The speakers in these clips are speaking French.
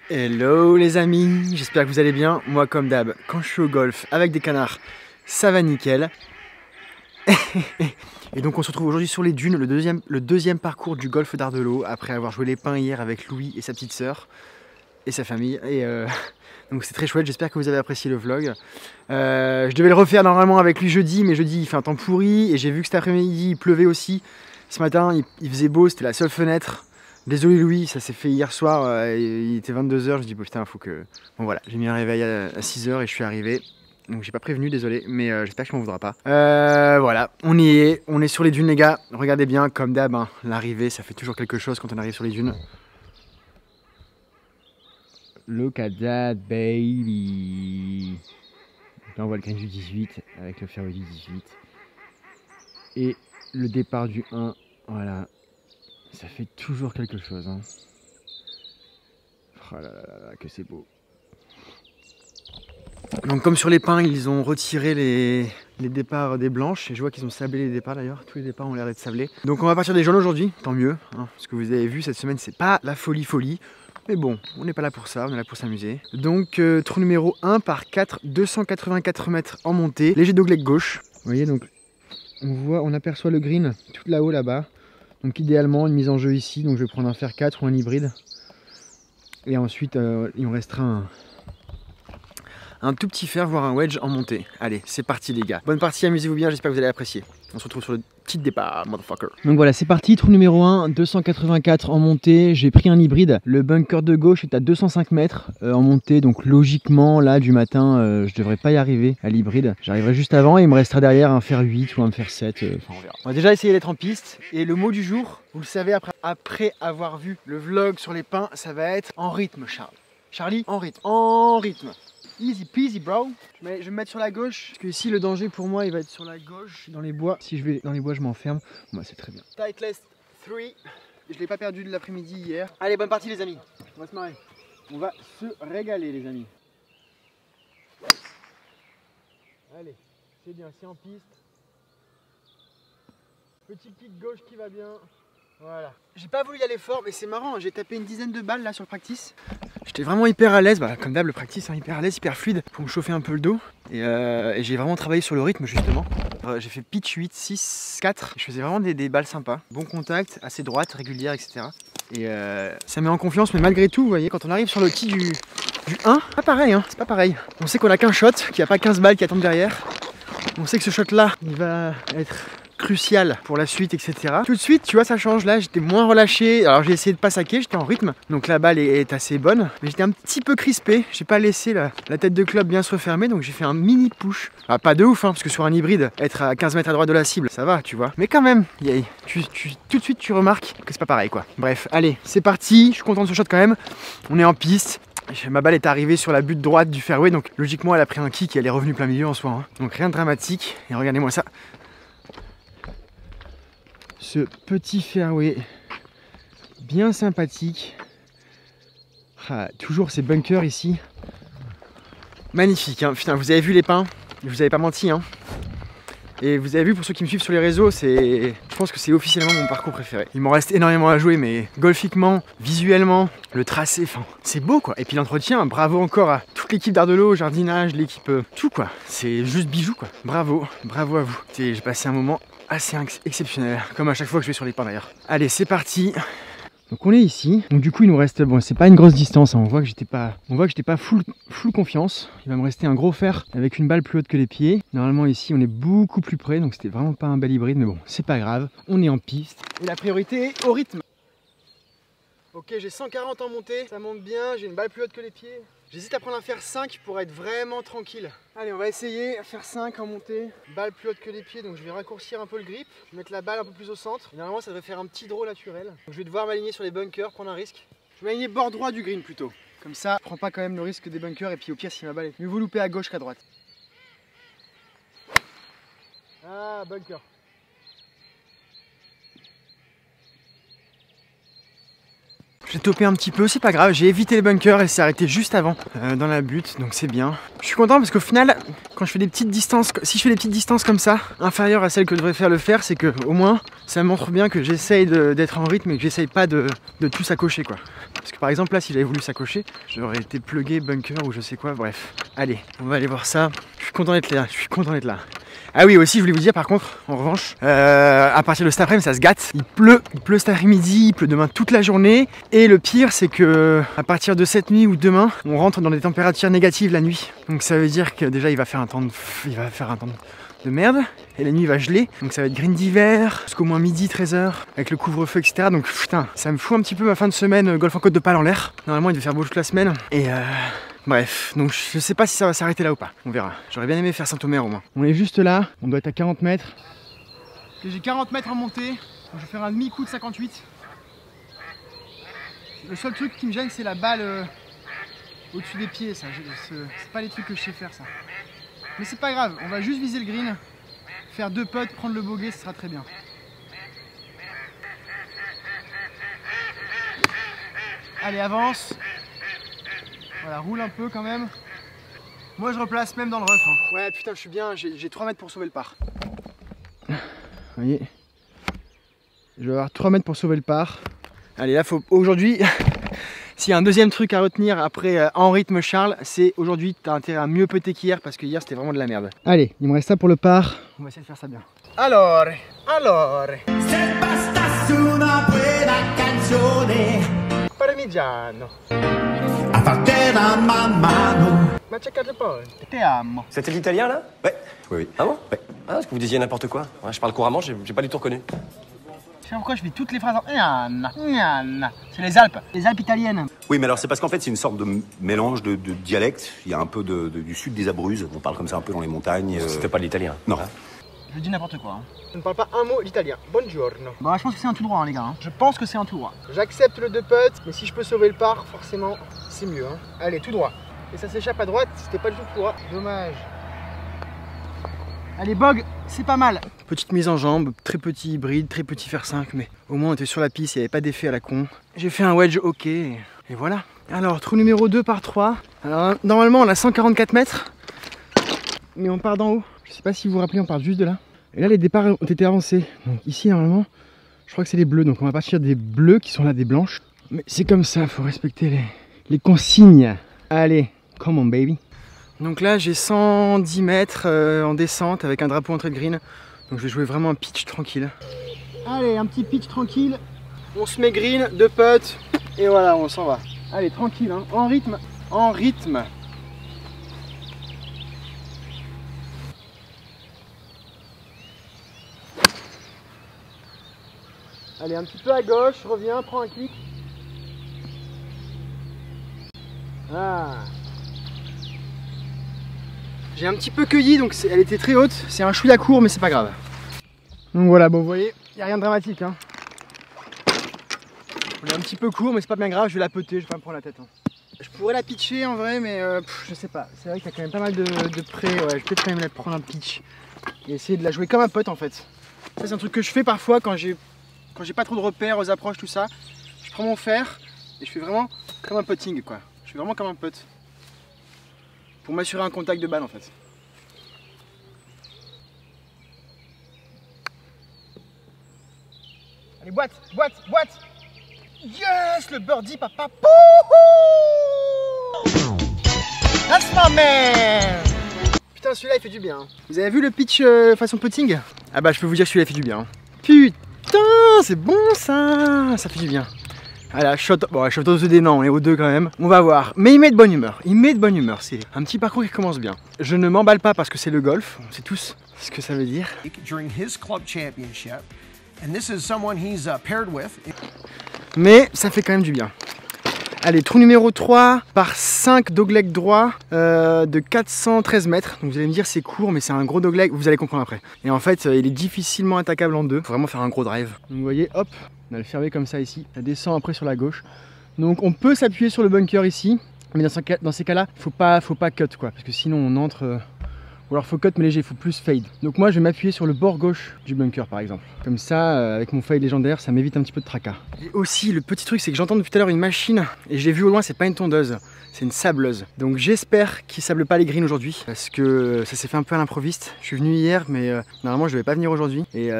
Hello les amis, j'espère que vous allez bien. Moi comme d'hab, quand je suis au golf avec des canards, ça va nickel. Et donc on se retrouve aujourd'hui sur les dunes, le deuxième parcours du golfe d'Ardelot, après avoir joué les pins hier avec Louis et sa petite sœur et sa famille. Donc c'est très chouette, j'espère que vous avez apprécié le vlog. Je devais le refaire normalement avec lui jeudi, mais jeudi il fait un temps pourri et j'ai vu que cet après-midi il pleuvait aussi. Ce matin il faisait beau, c'était la seule fenêtre. Désolé Louis, ça s'est fait hier soir, il était 22 h, je dis putain faut que... Bon voilà, j'ai mis un réveil à 6 h et je suis arrivé. Donc j'ai pas prévenu, désolé, mais j'espère qu'il m'en voudra pas. Voilà, on y est, on est sur les dunes les gars. Regardez bien, comme d'hab, hein, l'arrivée ça fait toujours quelque chose quand on arrive sur les dunes. Look at that baby. Là on voit le green du 18 avec le fairway du 18. Et le départ du 1, voilà. Ça fait toujours quelque chose. Hein. Oh là là là là, que c'est beau. Donc comme sur les pins, ils ont retiré les départs des blanches. Et je vois qu'ils ont sablé les départs d'ailleurs. Tous les départs ont l'air d'être sablés. Donc on va partir des jaunes aujourd'hui, tant mieux. Hein, parce que vous avez vu, cette semaine, c'est pas la folie. Mais bon, on n'est pas là pour ça, on est là pour s'amuser. Donc trou numéro 1 par 4, 284 mètres en montée. Léger dogleg gauche. Vous voyez, donc on aperçoit le green tout là-haut là-bas. Donc idéalement une mise en jeu ici, donc je vais prendre un fer 4 ou un hybride. Et ensuite il me restera un tout petit fer, voire un wedge en montée. Allez, c'est parti les gars. Bonne partie, amusez-vous bien, j'espère que vous allez apprécier. On se retrouve sur le petit départ, motherfucker. Donc voilà, c'est parti, trou numéro 1, 284 en montée. J'ai pris un hybride. Le bunker de gauche est à 205 mètres en montée. Donc logiquement, là, du matin, je devrais pas y arriver à l'hybride. J'arriverai juste avant et il me restera derrière un fer 8 ou un fer 7. Enfin, on verra. On va déjà essayer d'être en piste. Et le mot du jour, vous le savez, après avoir vu le vlog sur les pins, ça va être en rythme, Charles. Charlie, en rythme. En rythme. Easy peasy bro. Je vais me mettre sur la gauche parce que ici le danger pour moi il va être sur la gauche dans les bois. Si je vais dans les bois je m'enferme. Bon, bah, c'est très bien. Titleist 3. Je l'ai pas perdu de l'après-midi hier. Allez, bonne partie les amis. On va se marrer. On va se régaler les amis. Allez, c'est bien, c'est en piste. Petit kick gauche qui va bien. Voilà. J'ai pas voulu y aller fort mais c'est marrant, j'ai tapé une dizaine de balles là sur le practice. J'étais vraiment hyper à l'aise, bah, comme d'hab le practice, hein, hyper à l'aise, hyper fluide pour me chauffer un peu le dos. Et j'ai vraiment travaillé sur le rythme justement. J'ai fait pitch 8, 6, 4. Je faisais vraiment des balles sympas. Bon contact, assez droite, régulière, etc. Et ça met en confiance, mais malgré tout, vous voyez, quand on arrive sur le tee du 1, pas pareil, hein, c'est pas pareil. On sait qu'on a qu'un shot, qu'il n'y a pas 15 balles qui attendent derrière. On sait que ce shot là, il va être crucial pour la suite, etc. Tout de suite, tu vois, ça change. Là, j'étais moins relâché. Alors, j'ai essayé de pas saquer, j'étais en rythme. Donc, la balle est assez bonne. Mais j'étais un petit peu crispé. J'ai pas laissé la tête de club bien se refermer. Donc, j'ai fait un mini push. Ah, pas de ouf, hein, parce que sur un hybride, être à 15 mètres à droite de la cible, ça va, tu vois. Mais quand même, tout de suite, tu remarques que c'est pas pareil, quoi. Bref, allez, c'est parti. Je suis content de ce shot quand même. On est en piste. Ma balle est arrivée sur la butte droite du fairway. Donc, logiquement, elle a pris un kick et elle est revenue plein milieu en soi. Hein. Donc, rien de dramatique. Et regardez-moi ça. Ce petit fairway bien sympathique. Ah, toujours ces bunkers ici. Magnifique, hein. Putain, vous avez vu les pins, je vous avais pas menti. Hein. Et vous avez vu, pour ceux qui me suivent sur les réseaux, je pense que c'est officiellement mon parcours préféré. Il m'en reste énormément à jouer, mais golfiquement, visuellement, le tracé, enfin, c'est beau quoi. Et puis l'entretien, bravo encore à toute l'équipe d'Ardelot, jardinage, l'équipe, tout quoi. C'est juste bijou quoi. Bravo à vous. J'ai passé un moment assez exceptionnel, comme à chaque fois que je vais sur les pins d'ailleurs. Allez, c'est parti. Donc on est ici, donc du coup il nous reste, bon c'est pas une grosse distance, hein. On voit que j'étais pas full confiance. Il va me rester un gros fer avec une balle plus haute que les pieds. Normalement ici on est beaucoup plus près, donc c'était vraiment pas un bel hybride, mais bon c'est pas grave, on est en piste. Et la priorité est au rythme. Ok, j'ai 140 en montée, ça monte bien, j'ai une balle plus haute que les pieds. J'hésite à prendre un fer 5 pour être vraiment tranquille. Allez, on va essayer fer 5 en montée, balle plus haute que les pieds, donc je vais raccourcir un peu le grip, je vais mettre la balle un peu plus au centre. Et normalement ça devrait faire un petit draw naturel. Donc je vais devoir m'aligner sur les bunkers, prendre un risque. Je vais m'aligner bord droit du green plutôt. Comme ça, je prends pas quand même le risque des bunkers et puis au pire si ma balle est mieux vaut louper à gauche qu'à droite. Ah, bunker. J'ai topé un petit peu, c'est pas grave, j'ai évité les bunkers et c'est arrêté juste avant dans la butte, donc c'est bien. Je suis content parce qu'au final, quand je fais des petites distances, si je fais des petites distances comme ça, inférieures à celles que devrait faire le fer, c'est que au moins ça montre bien que j'essaye d'être en rythme et que j'essaye pas de tout sacocher quoi. Parce que par exemple là, si j'avais voulu sacocher, j'aurais été plugué bunker ou je sais quoi, bref. Allez, on va aller voir ça. Je suis content d'être là, je suis content d'être là. Ah oui, aussi je voulais vous dire par contre, en revanche, à partir de cet après-midi ça se gâte. Il pleut cet après-midi, il pleut demain toute la journée. Et le pire c'est que à partir de cette nuit ou demain, on rentre dans des températures négatives la nuit. Donc ça veut dire que déjà il va faire un temps de merde. Et la nuit il va geler. Donc ça va être green d'hiver, jusqu'au moins midi, 13h, avec le couvre-feu, etc. Donc putain, ça me fout un petit peu ma fin de semaine golf en côte de Pâle en l'air. Normalement il devait faire beau toute la semaine. Et bref, donc je sais pas si ça va s'arrêter là ou pas, on verra. J'aurais bien aimé faire Saint-Omer au moins. On est juste là, on doit être à 40 mètres. J'ai 40 mètres à monter, donc je vais faire un demi-coup de 58. Le seul truc qui me gêne c'est la balle au-dessus des pieds, ça. C'est pas les trucs que je sais faire ça. Mais c'est pas grave, on va juste viser le green, faire 2 putts, prendre le bogey, ce sera très bien. Allez, avance. Voilà, roule un peu quand même. Moi je replace même dans le rough. Hein. Ouais putain je suis bien, j'ai 3 mètres pour sauver le par. Vous voyez, je vais avoir 3 mètres pour sauver le par. Allez là faut aujourd'hui, s'il y a un deuxième truc à retenir après en rythme Charles, c'est aujourd'hui t'as intérêt à mieux putter qu'hier parce que hier c'était vraiment de la merde. Allez, il me reste ça pour le par. On va essayer de faire ça bien. Alors. Parmigiano. C'était l'italien là? Ouais, oui. Ah bon? Ouais. Ah, parce que vous disiez n'importe quoi. Ouais, je parle couramment, j'ai pas du tout reconnu. Je sais pourquoi je fais toutes les phrases en c'est les Alpes italiennes. Oui, mais alors c'est parce qu'en fait c'est une sorte de mélange de dialectes. Il y a un peu du sud des Abruzzes, on parle comme ça un peu dans les montagnes. C'était pas de l'italien. Non. Hein? Je dis n'importe quoi. Hein. Je ne parle pas un mot l'italien. Buongiorno. Bon, je pense que c'est un tout droit, hein, les gars. Hein. Je pense que c'est un tout droit. J'accepte le 2 putts, mais si je peux sauver le par, forcément, c'est mieux. Hein. Allez, tout droit. Et ça s'échappe à droite, c'était pas du tout tout droit. Dommage. Allez, bog, c'est pas mal. Petite mise en jambe, très petit hybride, très petit fer 5, mais au moins on était sur la piste, il n'y avait pas d'effet à la con. J'ai fait un wedge ok, et voilà. Alors, trou numéro 2 par 3. Alors, normalement, on a 144 mètres, mais on part d'en haut. Je sais pas si vous vous rappelez, on part juste de là. Et là, les départs ont été avancés. Donc ici, normalement, je crois que c'est les bleus. Donc on va partir des bleus qui sont là, des blanches. Mais c'est comme ça, il faut respecter les consignes. Allez, come on baby. Donc là, j'ai 110 mètres en descente avec un drapeau entrée de green. Donc je vais jouer vraiment un pitch tranquille. Allez, un petit pitch tranquille. On se met green, 2 putts. Et voilà, on s'en va. Allez, tranquille, hein, en rythme, en rythme. Allez, un petit peu à gauche, reviens, prends un clic. Ah. J'ai un petit peu cueilli, donc elle était très haute. C'est un chouïa court, mais c'est pas grave. Donc voilà, bon, vous voyez, il n'y a rien de dramatique. Hein. On est un petit peu court, mais c'est pas bien grave, je vais la putter, je vais pas me prendre la tête. Hein. Je pourrais la pitcher en vrai, mais je sais pas. C'est vrai qu'il y a quand même pas mal de près. Ouais, je vais peut-être quand même la prendre un pitch. Et essayer de la jouer comme un putt en fait. Ça, c'est un truc que je fais parfois quand j'ai pas trop de repères aux approches, tout ça. Je prends mon fer et je fais vraiment comme un putting quoi. Je fais vraiment comme un putt. Pour m'assurer un contact de balle en fait. Allez, boîte, boîte, boîte. Yes, le birdie, papa. That's my man. Putain, celui-là, il fait du bien. Hein. Vous avez vu le pitch façon putting? Ah bah, je peux vous dire que celui-là, il fait du bien. Hein. Putain, c'est bon ça. Ça fait du bien. Allez, shot, bon, shot au des non, on est aux 2 quand même. On va voir. Mais il met de bonne humeur. Il met de bonne humeur. C'est un petit parcours qui commence bien. Je ne m'emballe pas parce que c'est le golf. On sait tous ce que ça veut dire. During his club championship, and this is someone he's paired with. Mais ça fait quand même du bien. Allez, trou numéro 3 par 5 dogleg droit de 413 mètres. Donc vous allez me dire c'est court, mais c'est un gros dogleg. Vous allez comprendre après. Et en fait, il est difficilement attaquable en 2. Faut vraiment faire un gros drive. Donc vous voyez, hop, on a le fairway comme ça ici. Ça descend après sur la gauche. Donc on peut s'appuyer sur le bunker ici. Mais dans ces cas-là, faut pas cut quoi. Parce que sinon on entre Ou alors faut cut mais léger, il faut plus fade. Donc moi je vais m'appuyer sur le bord gauche du bunker par exemple. Comme ça, avec mon fade légendaire, ça m'évite un petit peu de tracas. Et aussi le petit truc c'est que j'entends depuis tout à l'heure une machine et je l'ai vu au loin, c'est pas une tondeuse, c'est une sableuse. Donc j'espère qu'il sable pas les greens aujourd'hui parce que ça s'est fait un peu à l'improviste. Je suis venu hier mais normalement je devais pas venir aujourd'hui. Et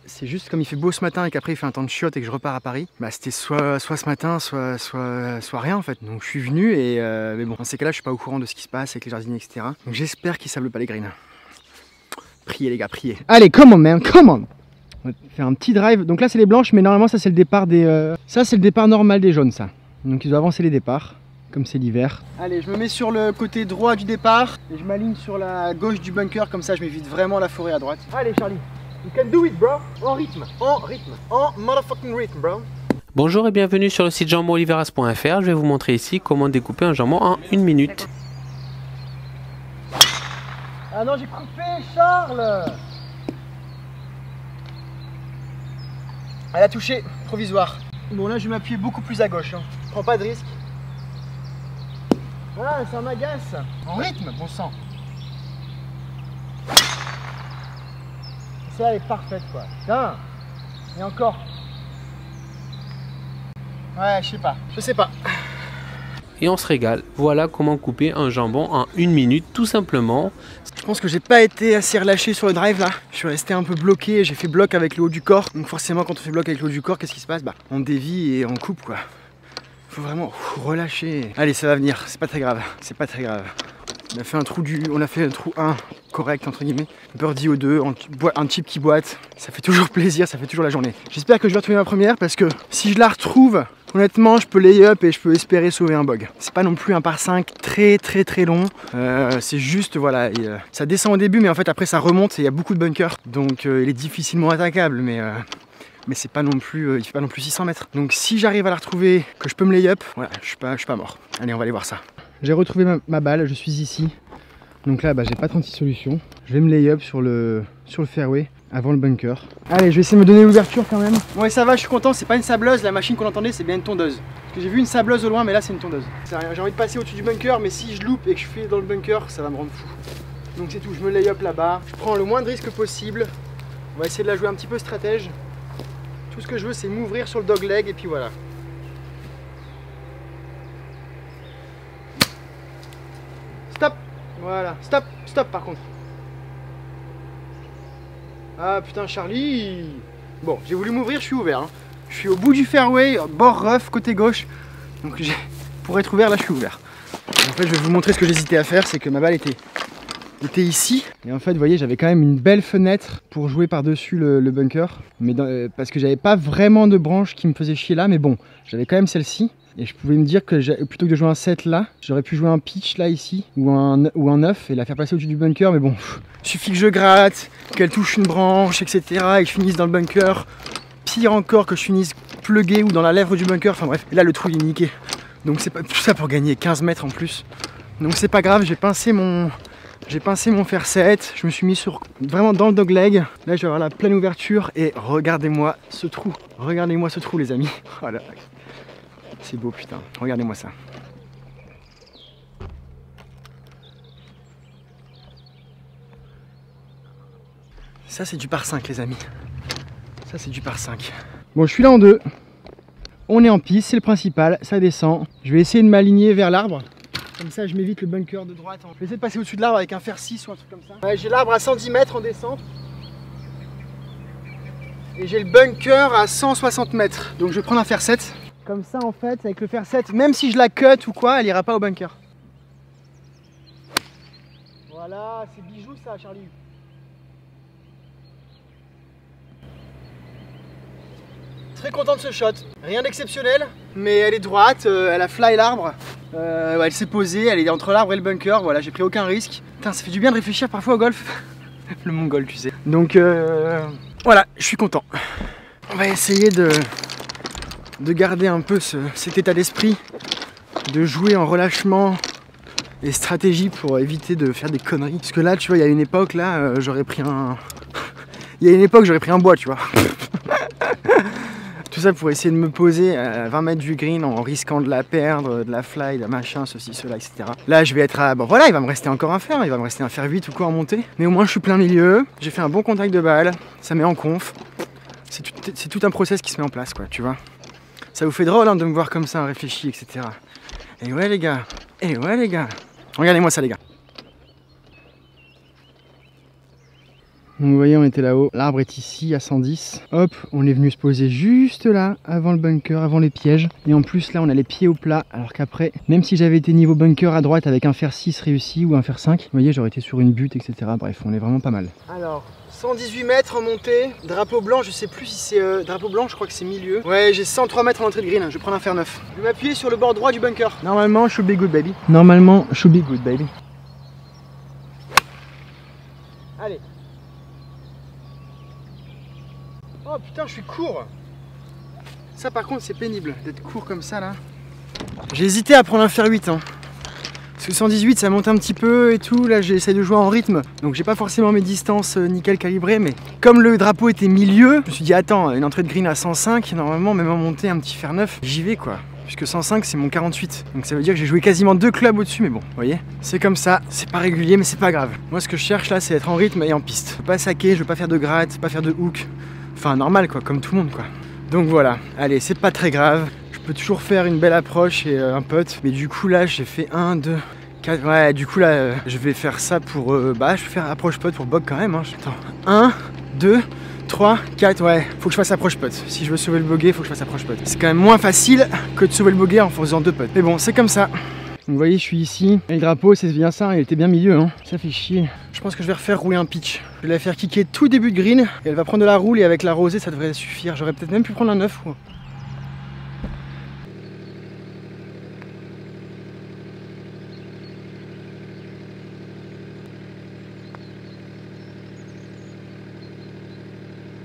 c'est juste comme il fait beau ce matin et qu'après il fait un temps de chiotte et que je repars à Paris. Bah c'était soit ce matin, soit rien en fait. Donc je suis venu et mais bon, dans ces cas-là je suis pas au courant de ce qui se passe avec les jardiniers etc. Donc j'espère qu'il sable pas les greens. Priez les gars, priez. Allez, come on man, come on. On va faire un petit drive. Donc là c'est les blanches mais normalement ça c'est le départ des... Ça c'est le départ normal des jaunes ça. Donc ils doivent avancer les départs. Comme c'est l'hiver. Allez, je me mets sur le côté droit du départ et je m'aligne sur la gauche du bunker, comme ça je m'évite vraiment la forêt à droite. Allez Charlie, you can do it bro. En rythme, en motherfucking rythme bro. Bonjour et bienvenue sur le site jambonoliveras.fr. Je vais vous montrer ici comment découper un jambon en 1 minute. Ah non, j'ai coupé Charles. Elle a touché, provisoire. Bon là je vais m'appuyer beaucoup plus à gauche, hein. Prends pas de risque. Voilà, ça m'agace. En rythme, bon sang. Ça, elle est parfaite, quoi. Putain. Et encore. Ouais, je sais pas. Et on se régale. Voilà comment couper un jambon en 1 minute, tout simplement. Je pense que j'ai pas été assez relâché sur le drive là. Je suis resté un peu bloqué, j'ai fait bloc avec le haut du corps. Donc forcément, quand on fait bloc avec le haut du corps, qu'est-ce qui se passe? Bah, on dévie et on coupe, quoi. Faut vraiment relâcher. Allez, ça va venir, c'est pas très grave, c'est pas très grave. On a fait un trou 1 correct entre guillemets. Birdie au 2, un chip qui boite. Ça fait toujours plaisir, ça fait toujours la journée. J'espère que je vais retrouver ma première parce que si je la retrouve, honnêtement, je peux lay up et je peux espérer sauver un bog. C'est pas non plus un par 5 très long. C'est juste, voilà, ça descend au début, mais en fait après ça remonte et il y a beaucoup de bunkers. Donc il est difficilement attaquable, mais c'est pas non plus, il fait pas non plus 600 mètres. Donc si j'arrive à la retrouver, que je peux me lay up, voilà, je suis pas mort. Allez, on va aller voir ça. J'ai retrouvé ma balle, je suis ici. Donc là, bah, j'ai pas 36 solutions. Je vais me lay up sur le fairway avant le bunker. Allez, je vais essayer de me donner l'ouverture quand même. Ouais, ça va, je suis content, c'est pas une sableuse, la machine qu'on entendait, c'est bien une tondeuse. Parce que j'ai vu une sableuse au loin, mais là c'est une tondeuse. J'ai envie de passer au-dessus du bunker, mais si je loupe et que je fais dans le bunker, ça va me rendre fou. Donc c'est tout, je me lay up là-bas. Je prends le moins de risques possible. On va essayer de la jouer un petit peu stratège. Tout ce que je veux, c'est m'ouvrir sur le dogleg et puis voilà. Stop. Voilà, stop par contre. Ah putain Charlie. Bon, j'ai voulu m'ouvrir, je suis ouvert. Hein. Je suis au bout du fairway, bord rough, côté gauche. Donc pour être ouvert, là je suis ouvert. En fait, je vais vous montrer ce que j'hésitais à faire, c'est que ma balle était ici. Et en fait, vous voyez, j'avais quand même une belle fenêtre pour jouer par-dessus le bunker. Mais parce que j'avais pas vraiment de branche qui me faisait chier là, mais bon, j'avais quand même celle-ci. Et je pouvais me dire que plutôt que de jouer un 7 là, j'aurais pu jouer un pitch là ici, ou un 9 et la faire passer au-dessus du bunker. Mais bon, suffit que je gratte, qu'elle touche une branche, etc. et que je finisse dans le bunker. Pire encore que je finisse plugué ou dans la lèvre du bunker. Enfin bref, et là le trou il est niqué. Donc c'est pas tout ça pour gagner 15 mètres en plus. Donc c'est pas grave, j'ai pincé mon fer 7, je me suis mis vraiment dans le dogleg. Là je vais avoir la pleine ouverture et regardez-moi ce trou. Regardez-moi ce trou les amis. Voilà. C'est beau putain, regardez-moi ça. Ça c'est du par 5 les amis. Ça c'est du par 5. Bon je suis là en 2. On est en piste, c'est le principal, ça descend. Je vais essayer de m'aligner vers l'arbre. Comme ça je m'évite le bunker de droite. Je vais essayer de passer au-dessus de l'arbre avec un fer 6 ou un truc comme ça. Ouais, j'ai l'arbre à 110 mètres en descente. Et j'ai le bunker à 160 mètres. Donc je vais prendre un fer 7. Comme ça en fait, avec le fer 7, même si je la cut ou quoi, elle ira pas au bunker. Voilà, c'est bijou ça Charlie. Très content de ce shot. Rien d'exceptionnel, mais elle est droite, elle a fly l'arbre. Ouais, elle s'est posée, elle est entre l'arbre et le bunker, voilà, j'ai pris aucun risque. Putain, ça fait du bien de réfléchir parfois au golf. Le mongol, tu sais. Donc voilà, je suis content. On va essayer de garder un peu cet état d'esprit, de jouer en relâchement et stratégie pour éviter de faire des conneries. Parce que là, tu vois, il y a une époque, là, j'aurais pris un... Il y a une époque, j'aurais pris un bois, tu vois. Tout ça pour essayer de me poser à 20 mètres du green en risquant de la perdre, de la fly, de machin, ceci, cela, etc. Là, je vais être à... Bon voilà, il va me rester encore un fer, il va me rester un fer 8 ou quoi en montée. Mais au moins, je suis plein milieu, j'ai fait un bon contact de balle, ça met en conf. C'est tout un process qui se met en place, quoi, tu vois. Ça vous fait drôle hein, de me voir comme ça, réfléchi, etc. Et ouais les gars, regardez-moi ça les gars. Donc vous voyez, on était là-haut, l'arbre est ici à 110. Hop, on est venu se poser juste là, avant le bunker, avant les pièges. Et en plus là, on a les pieds au plat, alors qu'après, même si j'avais été niveau bunker à droite avec un fer 6 réussi ou un fer 5, vous voyez, j'aurais été sur une butte, etc. Bref, on est vraiment pas mal. Alors, 118 mètres en montée, drapeau blanc, je sais plus si c'est drapeau blanc, je crois que c'est milieu. Ouais, j'ai 103 mètres en entrée de green, je vais prendre un fer 9. Je vais m'appuyer sur le bord droit du bunker. Normalement, should be good baby. Normalement, should be good baby. Allez. Oh putain, je suis court. Ça par contre c'est pénible d'être court comme ça là. J'ai hésité à prendre un fer 8 hein. Parce que 118 ça monte un petit peu et tout. Là j'essaie de jouer en rythme. Donc j'ai pas forcément mes distances nickel calibrées. Mais comme le drapeau était milieu, je me suis dit attends, une entrée de green à 105, normalement même en montée un petit fer 9, j'y vais quoi. Puisque 105 c'est mon 48. Donc ça veut dire que j'ai joué quasiment 2 clubs au-dessus. Mais bon, vous voyez, c'est comme ça. C'est pas régulier mais c'est pas grave. Moi ce que je cherche là c'est être en rythme et en piste. Je veux pas saquer, je veux pas faire de gratte, pas faire de hook. Enfin normal quoi, comme tout le monde quoi. Donc voilà, allez c'est pas très grave. Je peux toujours faire une belle approche et un putt. Mais du coup là j'ai fait 1, 2, 4. Ouais du coup là je vais faire ça pour... je vais faire approche putt pour bog quand même hein. Attends, 1, 2, 3, 4, ouais. Faut que je fasse approche putt. Si je veux sauver le bogey, faut que je fasse approche putt. C'est quand même moins facile que de sauver le bogey en faisant 2 putts. Mais bon c'est comme ça. Donc vous voyez je suis ici, et le drapeau c'est bien ça, il était bien milieu hein. Ça fait chier. Je pense que je vais refaire rouler un pitch. Je vais la faire kicker tout début de green, et elle va prendre de la roule et avec la rosée ça devrait suffire. J'aurais peut-être même pu prendre un 9 ou...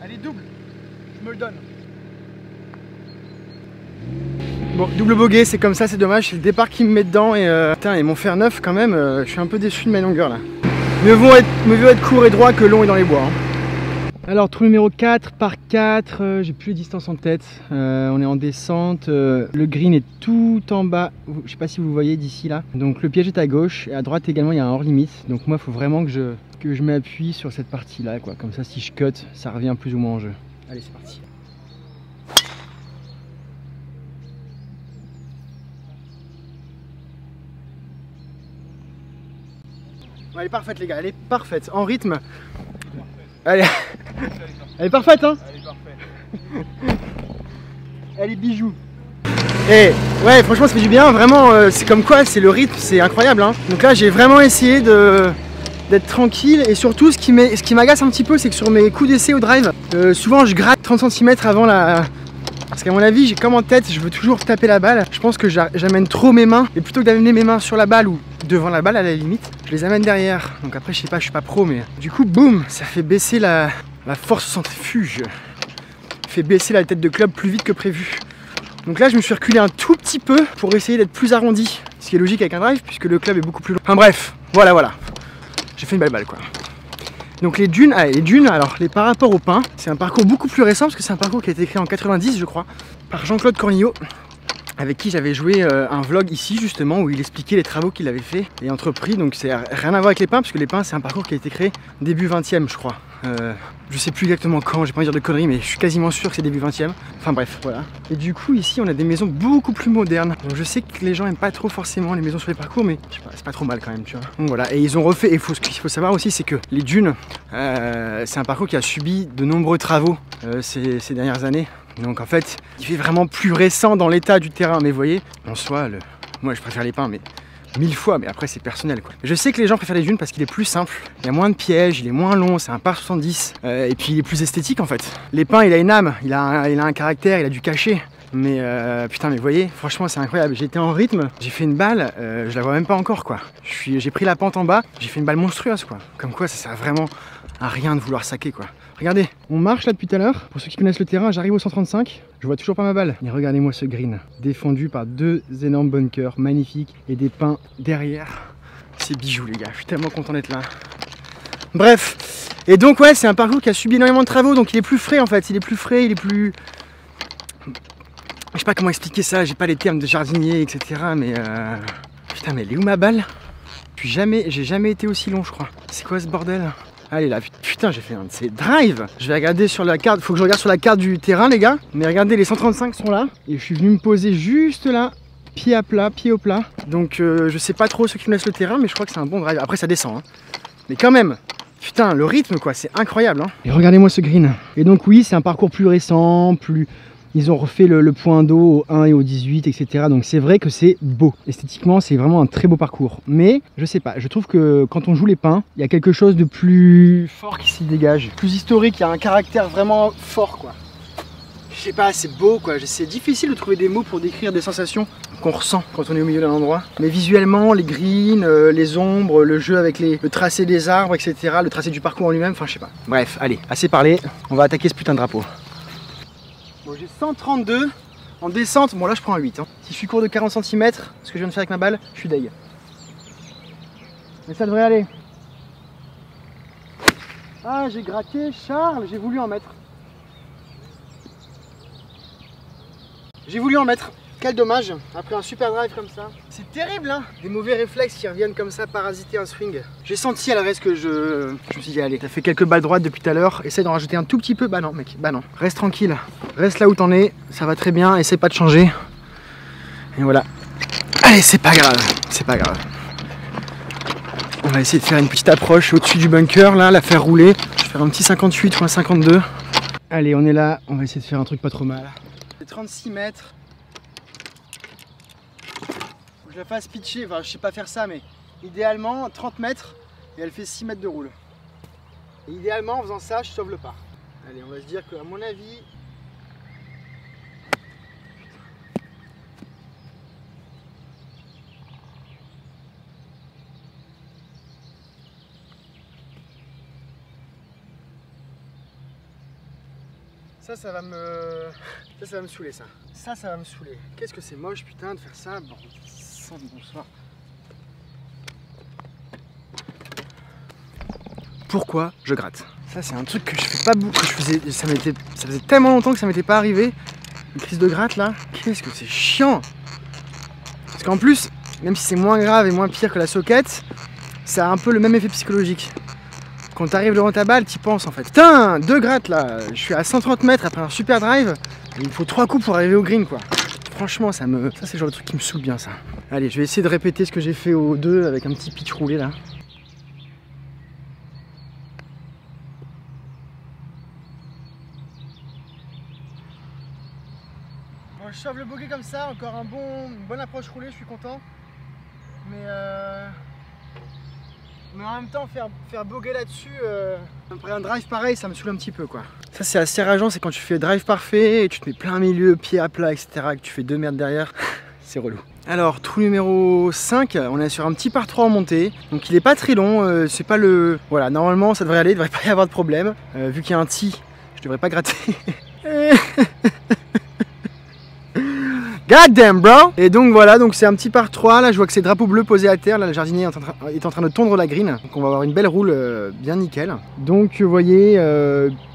Allez double, je me le donne. Bon, double bogey, c'est comme ça, c'est dommage, c'est le départ qui me met dedans et putain, et mon fer 9 quand même, je suis un peu déçu de ma longueur là. Mieux vaut être court et droit que long et dans les bois. Hein. Alors, trou numéro 4 par 4, j'ai plus les distances en tête, on est en descente, le green est tout en bas, je sais pas si vous voyez d'ici là. Donc le piège est à gauche et à droite également il y a un hors limite, donc moi il faut vraiment que je m'appuie sur cette partie là quoi, comme ça si je cut, ça revient plus ou moins en jeu. Allez c'est parti. Elle est parfaite les gars, elle est parfaite, en rythme. Elle est parfaite hein. Elle est parfaite. Elle est bijou. Et ouais franchement ça fait du bien, vraiment c'est comme quoi, c'est le rythme, c'est incroyable hein. Donc là j'ai vraiment essayé d'être tranquille et surtout ce qui m'agace un petit peu c'est que sur mes coups d'essai au drive, souvent je gratte 30 cm avant la... Parce qu'à mon avis, j'ai comme en tête, je veux toujours taper la balle. Je pense que j'amène trop mes mains. Et plutôt que d'amener mes mains sur la balle ou devant la balle à la limite, je les amène derrière. Donc après, je sais pas, je suis pas pro, mais du coup, boum, ça fait baisser la force centrifuge. Fait baisser la tête de club plus vite que prévu. Donc là, je me suis reculé un tout petit peu pour essayer d'être plus arrondi. Ce qui est logique avec un drive, puisque le club est beaucoup plus long. Enfin bref, voilà. J'ai fait une belle balle, quoi. Donc les dunes, alors par rapport au pin, c'est un parcours beaucoup plus récent parce que c'est un parcours qui a été créé en 90 je crois, par Jean-Claude Cornillot, avec qui j'avais joué un vlog ici justement où il expliquait les travaux qu'il avait fait et entrepris. Donc c'est rien à voir avec les pins parce que les pins c'est un parcours qui a été créé début 20e je crois. Je sais plus exactement quand, j'ai pas envie de dire de conneries mais je suis quasiment sûr que c'est début 20e. Enfin bref, voilà. Et du coup ici on a des maisons beaucoup plus modernes. Donc je sais que les gens aiment pas trop forcément les maisons sur les parcours mais c'est pas trop mal quand même tu vois. Donc voilà, et ils ont refait, et ce qu'il faut savoir aussi c'est que les dunes, c'est un parcours qui a subi de nombreux travaux ces dernières années. Donc en fait, il fait vraiment plus récent dans l'état du terrain. Mais vous voyez, en soi, moi je préfère les pins, mais 1000 fois, mais après c'est personnel quoi. Je sais que les gens préfèrent les dunes parce qu'il est plus simple, il y a moins de pièges, il est moins long, c'est un par 70 et puis il est plus esthétique en fait. Les pins il a une âme, il a un caractère, il a du cachet. Mais putain mais vous voyez, franchement c'est incroyable. J'étais en rythme, j'ai fait une balle, je la vois même pas encore quoi. J'ai pris la pente en bas, j'ai fait une balle monstrueuse quoi. Comme quoi ça sert vraiment à rien de vouloir saquer quoi. Regardez, on marche là depuis tout à l'heure. Pour ceux qui connaissent le terrain, j'arrive au 135. Je vois toujours pas ma balle. Et regardez-moi ce green, défendu par 2 énormes bunkers magnifiques et des pins derrière. C'est bijou les gars, je suis tellement content d'être là. Bref, et donc ouais, c'est un parcours qui a subi énormément de travaux, donc il est plus frais en fait. Il est plus frais, il est plus... Je sais pas comment expliquer ça, j'ai pas les termes de jardinier, etc. Mais putain, mais elle est où ma balle? Puis j'ai jamais été aussi long, je crois. C'est quoi ce bordel? Allez là, putain, j'ai fait un de ces drives. Je vais regarder sur la carte, faut que je regarde sur la carte du terrain, les gars. Mais regardez, les 135 sont là. Et je suis venu me poser juste là, pied à plat, pied au plat. Donc je sais pas trop ceux qui me laissent le terrain, mais je crois que c'est un bon drive. Après, ça descend, hein. Mais quand même, putain, le rythme, quoi, c'est incroyable, hein. Et regardez-moi ce green. Et donc oui, c'est un parcours plus récent, Ils ont refait le point d'eau au 1 et au 18, etc. Donc c'est vrai que c'est beau. Esthétiquement, c'est vraiment un très beau parcours. Mais, je sais pas, je trouve que quand on joue les pins, il y a quelque chose de plus fort qui s'y dégage. Plus historique, il y a un caractère vraiment fort, quoi. Je sais pas, c'est beau, quoi. C'est difficile de trouver des mots pour décrire des sensations qu'on ressent quand on est au milieu d'un endroit. Mais visuellement, les greens, les ombres, le jeu avec le tracé des arbres, etc. Le tracé du parcours en lui-même, enfin je sais pas. Bref, allez, assez parlé. On va attaquer ce putain de drapeau. Bon, j'ai 132 en descente. Bon, là, je prends un 8. Hein. Si je suis court de 40 cm, ce que je viens de faire avec ma balle, je suis deg. Mais ça devrait aller. Ah, j'ai gratté, Charles, j'ai voulu en mettre. J'ai voulu en mettre. Quel dommage, après un super drive comme ça. C'est terrible, hein. Des mauvais réflexes qui reviennent comme ça, parasiter un swing. J'ai senti à la reste que je me suis dit, allez, t'as fait quelques balles droites depuis tout à l'heure, essaie d'en rajouter un tout petit peu. Bah non, mec, bah non. Reste tranquille, reste là où t'en es, ça va très bien, essaie pas de changer. Et voilà. Allez, c'est pas grave, c'est pas grave. On va essayer de faire une petite approche au-dessus du bunker, là, la faire rouler. Je vais faire un petit 58 ou un 52. Allez, on est là, on va essayer de faire un truc pas trop mal. C'est 36 mètres. Je la fasse pitcher, enfin je sais pas faire ça, mais idéalement 30 mètres et elle fait 6 mètres de roule. Et idéalement en faisant ça, je sauve le par. Allez, on va se dire qu'à mon avis, ça va me saouler ça. Ça va me saouler. Qu'est-ce que c'est moche putain de faire ça. Bon, bonsoir. Pourquoi je gratte? Ça c'est un truc que je fais pas beaucoup, que je faisais, ça faisait tellement longtemps que ça m'était pas arrivé. Une crise de gratte là, qu'est-ce que c'est chiant. Parce qu'en plus, même si c'est moins grave et moins pire que la soquette, ça a un peu le même effet psychologique. Quand t'arrives devant ta balle, t'y penses en fait. Putain, 2 grattes là, je suis à 130 mètres après un super drive, et il me faut 3 coups pour arriver au green quoi. Franchement, ça c'est le genre de truc qui me saoule bien ça. Allez, je vais essayer de répéter ce que j'ai fait au 2 avec un petit pitch roulé là. Bon, je sauve le bogey comme ça, encore une bonne approche roulée, je suis content. Mais en même temps, faire bogey là-dessus, après un drive pareil, ça me saoule un petit peu quoi. Ça c'est assez rageant, c'est quand tu fais drive parfait et tu te mets plein milieu, pied à plat, etc. et que tu fais 2 merdes derrière, c'est relou. Alors, trou numéro 5, on est sur un petit par 3 en montée, donc il est pas très long, c'est pas le... Voilà, normalement ça devrait aller, il devrait pas y avoir de problème. Vu qu'il y a un tee, je devrais pas gratter. God damn bro! Et donc voilà, donc c'est un petit par 3, là je vois que c'est drapeau bleu posé à terre, là le jardinier est en train de tondre la green, donc on va avoir une belle roule bien nickel. Donc vous voyez,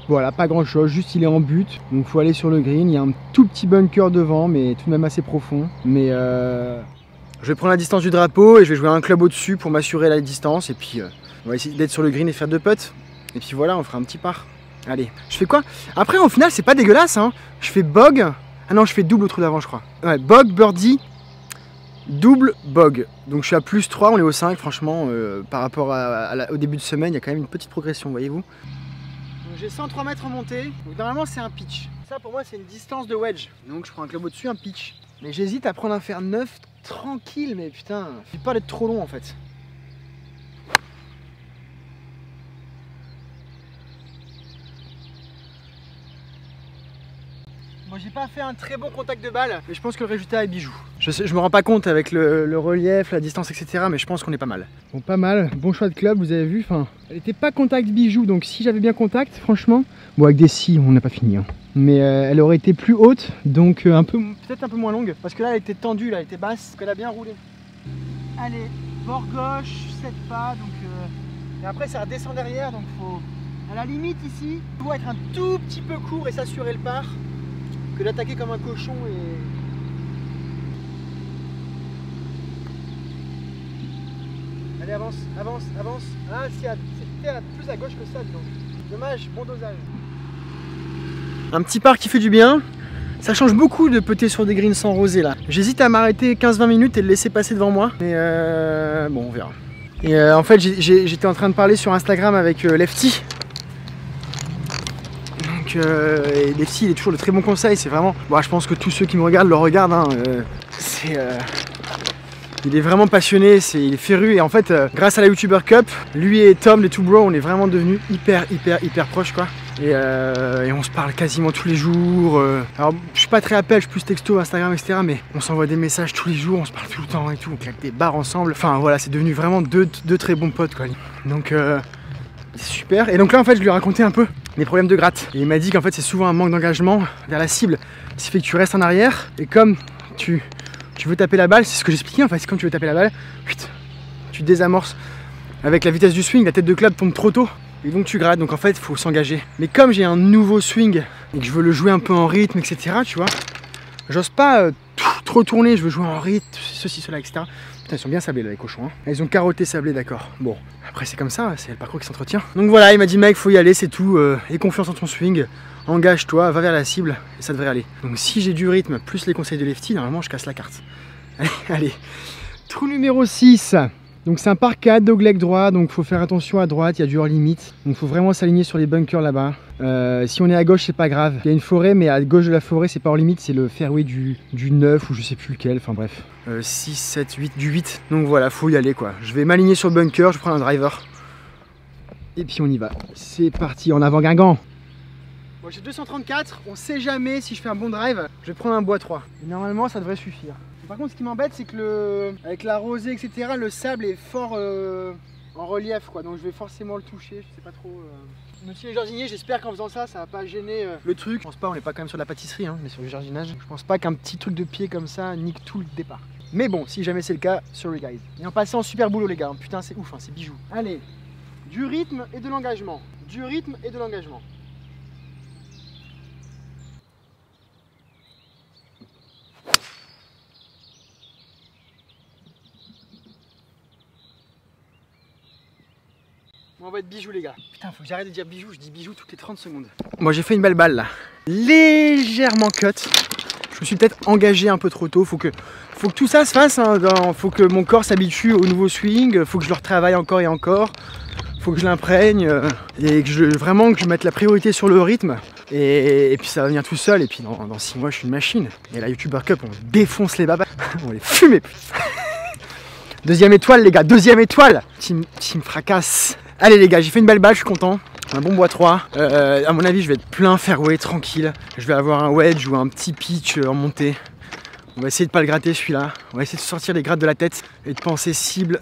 voilà, pas grand chose, juste il est en but, donc faut aller sur le green, il y a un tout petit bunker devant, mais tout de même assez profond. Mais je vais prendre la distance du drapeau et je vais jouer un club au-dessus pour m'assurer la distance, et puis on va essayer d'être sur le green et faire 2 putts, et puis voilà, on fera un petit par. Allez, je fais quoi? Après au final c'est pas dégueulasse, hein. Je fais bog. Ah non, je fais double au trou d'avant, je crois. Ouais, bog, birdie, double, bog. Donc je suis à plus 3, on est au 5, franchement, par rapport au début de semaine, il y a quand même une petite progression, voyez-vous. J'ai 103 mètres en montée, donc normalement c'est un pitch. Ça pour moi c'est une distance de wedge. Donc je prends un club au-dessus, un pitch. Mais j'hésite à prendre un fer 9 tranquille, mais putain, j'ai pas d'être trop long en fait. Moi j'ai pas fait un très bon contact de balle, mais je pense que le résultat est bijou. Je me rends pas compte avec le relief, la distance, etc. Mais je pense qu'on est pas mal. Bon, pas mal, bon choix de club, vous avez vu. Enfin, elle était pas contact bijou, donc si j'avais bien contact, franchement. Bon, avec des scies, on n'a pas fini. Hein. Mais elle aurait été plus haute, donc peut-être un peu moins longue. Parce que là, elle était tendue, là, elle était basse, donc elle a bien roulé. Allez, bord gauche, 7 pas, donc. Et après, ça redescend derrière, donc faut. À la limite ici, il faut être un tout petit peu court et s'assurer le par. que d'attaquer comme un cochon et... Allez, avance, avance, avance. Ah, c'était plus à gauche que ça, dis donc. Dommage, bon dosage. Un petit parc qui fait du bien. Ça change beaucoup de peter sur des greens sans rosé là. J'hésite à m'arrêter 15-20 minutes et le laisser passer devant moi. Mais bon, on verra. Et en fait, j'étais en train de parler sur Instagram avec Lefty. Donc, et Lefty, il est toujours de très bons conseils. C'est vraiment... Bon, je pense que tous ceux qui me regardent le regardent. Hein. Il est vraiment passionné, il est féru. Et en fait, grâce à la YouTuber Cup, lui et Tom, les two bros, on est vraiment devenus hyper proches, quoi. Et on se parle quasiment tous les jours. Alors, je suis pas très appel, je suis plus texto, Instagram, etc. Mais on s'envoie des messages tous les jours, on se parle tout le temps et tout. On claque des barres ensemble. Enfin, voilà, c'est devenu vraiment deux très bons potes, quoi. Donc, c'est super. Et donc là, en fait, je lui ai raconté un peu mes problèmes de gratte. Et il m'a dit qu'en fait, c'est souvent un manque d'engagement vers la cible. Ce qui fait que tu restes en arrière. Et comme tu veux taper la balle, c'est ce que j'expliquais en fait, c'est quand tu veux taper la balle, tu désamorces avec la vitesse du swing, la tête de club tombe trop tôt et donc tu grattes, donc en fait il faut s'engager. Mais comme j'ai un nouveau swing et que je veux le jouer un peu en rythme, etc., tu vois, j'ose pas trop tourner, je veux jouer en rythme, ceci, cela, etc. Putain, ils sont bien sablés là les cochons, hein. Ils ont carotté sablé, d'accord. Bon, après c'est comme ça, c'est le parcours qui s'entretient. Donc voilà, il m'a dit mec, faut y aller, c'est tout, aie confiance en ton swing. Engage-toi, va vers la cible et ça devrait aller. Donc si j'ai du rythme plus les conseils de Lefty, normalement je casse la carte. Allez. Trou numéro 6. Donc c'est un par 4, dogleg droit, donc faut faire attention à droite, il y a du hors limite. Donc faut vraiment s'aligner sur les bunkers là-bas. Si on est à gauche, c'est pas grave. Il y a une forêt, mais à gauche de la forêt, c'est pas hors limite, c'est le fairway du 9 ou je sais plus lequel, enfin bref. 6, 7, 8, du 8. Donc voilà, faut y aller quoi. Je vais m'aligner sur le bunker, je prends un driver. Et puis on y va. C'est parti, en avant Guingamp. Bon, j'ai 234, on sait jamais si je fais un bon drive, je vais prendre un bois 3. Et normalement ça devrait suffire. Par contre ce qui m'embête c'est que avec la rosée etc, le sable est fort en relief quoi, donc je vais forcément le toucher, je sais pas trop. Monsieur les jardiniers, j'espère qu'en faisant ça, ça va pas gêner le truc. Je pense pas, on n'est pas quand même sur la pâtisserie, hein, mais sur le jardinage. Je pense pas qu'un petit truc de pied comme ça nique tout le départ. Mais bon, si jamais c'est le cas, sorry guys. Et en passant, super boulot les gars, putain c'est ouf, hein, c'est bijoux. Allez, du rythme et de l'engagement. Du rythme et de l'engagement. On va être bijoux les gars. Putain, faut que j'arrête de dire bijoux, je dis bijoux toutes les 30 secondes. Moi j'ai fait une belle balle là. Légèrement cut. Je me suis peut-être engagé un peu trop tôt. Faut que tout ça se fasse. Hein, faut que mon corps s'habitue au nouveau swing. Faut que je le retravaille encore et encore. Faut que je l'imprègne. Et que vraiment que je mette la priorité sur le rythme. Et puis ça va venir tout seul. Et puis dans 6 mois je suis une machine. Et la YouTuber Cup, on défonce les babas. On les fume. Deuxième étoile les gars, deuxième étoile. Team fracasse. Allez les gars, j'ai fait une belle balle, je suis content. Un bon bois 3. À mon avis, je vais être plein fairway, tranquille. Je vais avoir un wedge ou un petit pitch en montée. On va essayer de pas le gratter celui-là. On va essayer de sortir les grattes de la tête et de penser cible,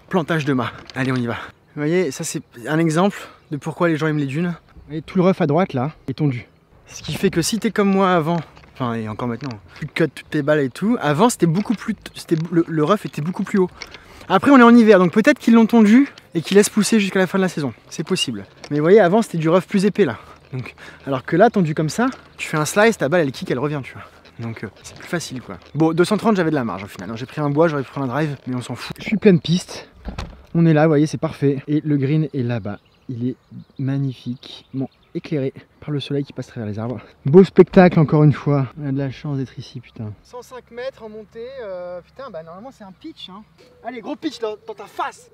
plantage de mât. Allez, on y va. Vous voyez, ça c'est un exemple de pourquoi les gens aiment les dunes. Vous voyez, tout le rough à droite là est tondu. Ce qui fait que si t'es comme moi avant, enfin et encore maintenant, tu cut toutes tes balles et tout. Avant c'était beaucoup plus, le rough était beaucoup plus haut. Après on est en hiver, donc peut-être qu'ils l'ont tondu et qu'ils laissent pousser jusqu'à la fin de la saison. C'est possible. Mais vous voyez, avant c'était du rough plus épais là. Donc, alors que là, tendu comme ça, tu fais un slice, ta balle elle kick, elle revient, tu vois. Donc c'est plus facile quoi. Bon, 230 j'avais de la marge au final. J'ai pris un bois, j'aurais pu prendre un drive, mais on s'en fout. Je suis pleine piste. On est là, vous voyez, c'est parfait. Et le green est là-bas. Il est magnifique. Bon, éclairé par le soleil qui passe à travers les arbres. Beau spectacle encore une fois. On a de la chance d'être ici, putain. 105 mètres en montée. Putain, bah normalement c'est un pitch. Hein. Allez, gros pitch dans ta face.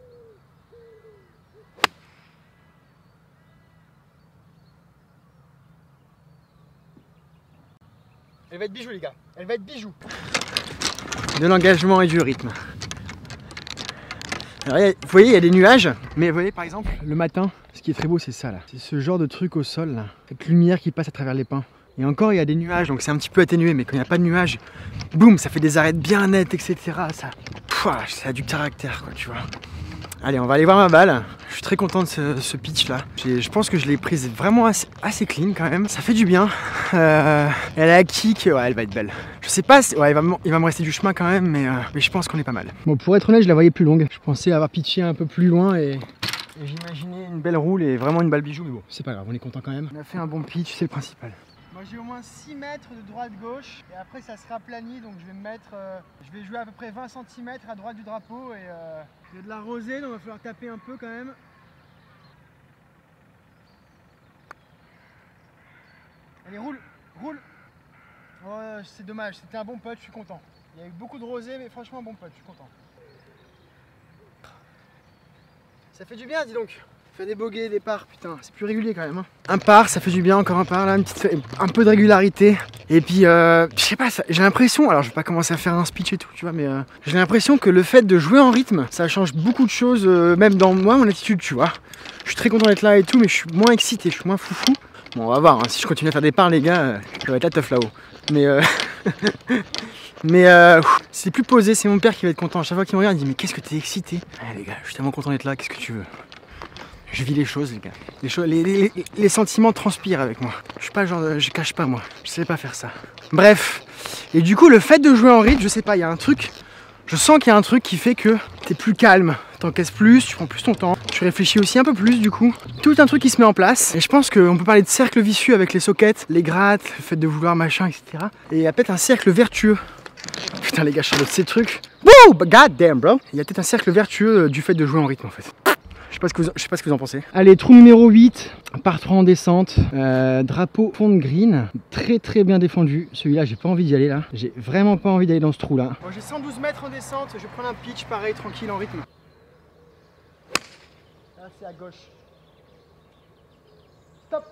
Elle va être bijou les gars. Elle va être bijou. De l'engagement et du rythme. Alors, vous voyez, il y a des nuages, mais vous voyez par exemple, le matin, ce qui est très beau, c'est ça là. C'est ce genre de truc au sol là, cette lumière qui passe à travers les pins. Et encore, il y a des nuages, donc c'est un petit peu atténué, mais quand il n'y a pas de nuages, boum, ça fait des arêtes bien nettes, etc. Ça a du caractère, quoi, tu vois. Allez, on va aller voir ma balle. Je suis très content de ce pitch là. Je pense que je l'ai prise vraiment assez clean quand même. Ça fait du bien. Elle a kick, ouais, elle va être belle. Je sais pas, ouais, il va me rester du chemin quand même, mais je pense qu'on est pas mal. Bon, pour être honnête, je la voyais plus longue. Je pensais avoir pitché un peu plus loin et j'imaginais une belle roule et vraiment une balle bijou, mais bon, c'est pas grave, on est content quand même. On a fait un bon pitch, c'est le principal. Moi j'ai au moins 6 mètres de droite-gauche et après ça sera plani, donc je vais me mettre, je vais jouer à peu près 20 cm à droite du drapeau et il y a de la rosée donc il va falloir taper un peu quand même. Allez roule, roule. Oh, c'est dommage, c'était un bon putt, je suis content. Il y a eu beaucoup de rosée mais franchement un bon putt, je suis content. Ça fait du bien dis donc. Faire des bogeys, des parts, putain, c'est plus régulier quand même. Hein. Un par, ça fait du bien, encore un par là, un peu de régularité. Et puis, je sais pas, j'ai l'impression, alors je vais pas commencer à faire un speech et tout, tu vois, mais j'ai l'impression que le fait de jouer en rythme, ça change beaucoup de choses, même dans moi, mon attitude, tu vois. Je suis très content d'être là et tout, mais je suis moins excité, je suis moins foufou. Bon, on va voir, hein, si je continue à faire des parts, les gars, ça va être la teuf là-haut. Mais c'est plus posé, c'est mon père qui va être content. À chaque fois qu'il me regarde, il dit mais qu'est-ce que t'es excité? Ah les gars, je suis tellement content d'être là, qu'est-ce que tu veux? Je vis les choses les gars, les sentiments transpirent avec moi. Je suis pas le genre, je cache pas moi, je sais pas faire ça. Bref, et du coup le fait de jouer en rythme, je sais pas, il y a un truc, je sens qu'il y a un truc qui fait que t'es plus calme, t'encaisses plus, tu prends plus ton temps, tu réfléchis aussi un peu plus du coup. Tout un truc qui se met en place, et je pense qu'on peut parler de cercle vicieux avec les sockets, les grattes, le fait de vouloir machin, etc. Et il y a peut-être un cercle vertueux. Putain les gars, je sors de ces trucs. Wouh, god damn bro. Il y a peut-être un cercle vertueux du fait de jouer en rythme en fait. Je sais pas ce que vous en pensez. Allez, trou numéro 8, par 3 en descente, drapeau fond de green, très bien défendu. Celui-là, j'ai pas envie d'y aller là. J'ai vraiment pas envie d'aller dans ce trou là. Bon, j'ai 112 mètres en descente, je vais prendre un pitch pareil, tranquille en rythme. Là, c'est à gauche. Stop.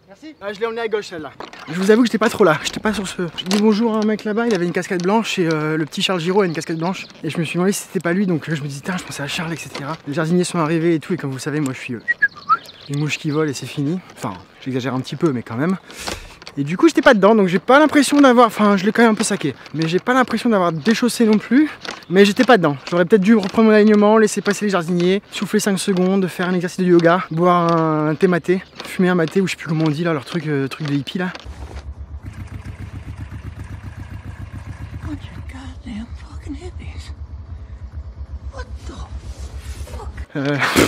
Merci. Ah, je l'ai emmené à gauche celle-là. Je vous avoue que j'étais pas trop là, j'étais pas sur ce... J'ai dit bonjour à un mec là-bas, il avait une casquette blanche et le petit Charles Giraud a une casquette blanche. Et je me suis demandé si c'était pas lui, donc je me dis tiens, je pensais à Charles, etc. Les jardiniers sont arrivés et tout, et comme vous savez, moi je suis une mouche qui vole et c'est fini. Enfin, j'exagère un petit peu, mais quand même. Et du coup, j'étais pas dedans, donc j'ai pas l'impression d'avoir... Enfin, je l'ai quand même un peu saqué. Mais j'ai pas l'impression d'avoir déchaussé non plus. Mais j'étais pas dedans. J'aurais peut-être dû reprendre mon alignement, laisser passer les jardiniers, souffler 5 secondes, faire un exercice de yoga, boire un thé maté, fumer un maté, ou je sais plus comment on dit là, leur truc de hippie là.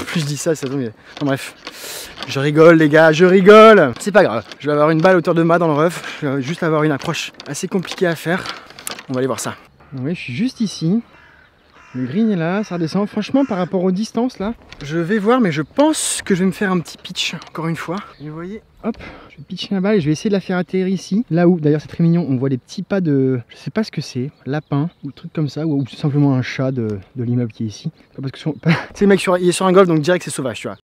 Plus je dis ça tombe. Enfin, bref. Je rigole les gars, je rigole. C'est pas grave, je vais avoir une balle à hauteur de mât dans le rough. Je vais juste avoir une approche assez compliquée à faire. On va aller voir ça. Oui, je suis juste ici. Le green est là, ça redescend. Franchement, par rapport aux distances là, je vais voir, mais je pense que je vais me faire un petit pitch encore une fois. Et vous voyez, hop, je vais pitcher la balle et je vais essayer de la faire atterrir ici. Là où, d'ailleurs c'est très mignon, on voit les petits pas de, je sais pas ce que c'est, lapin ou truc comme ça, ou c'est simplement un chat de l'immeuble qui est ici. Pas parce que tu sais le mec il est sur un golf donc direct c'est sauvage, tu vois.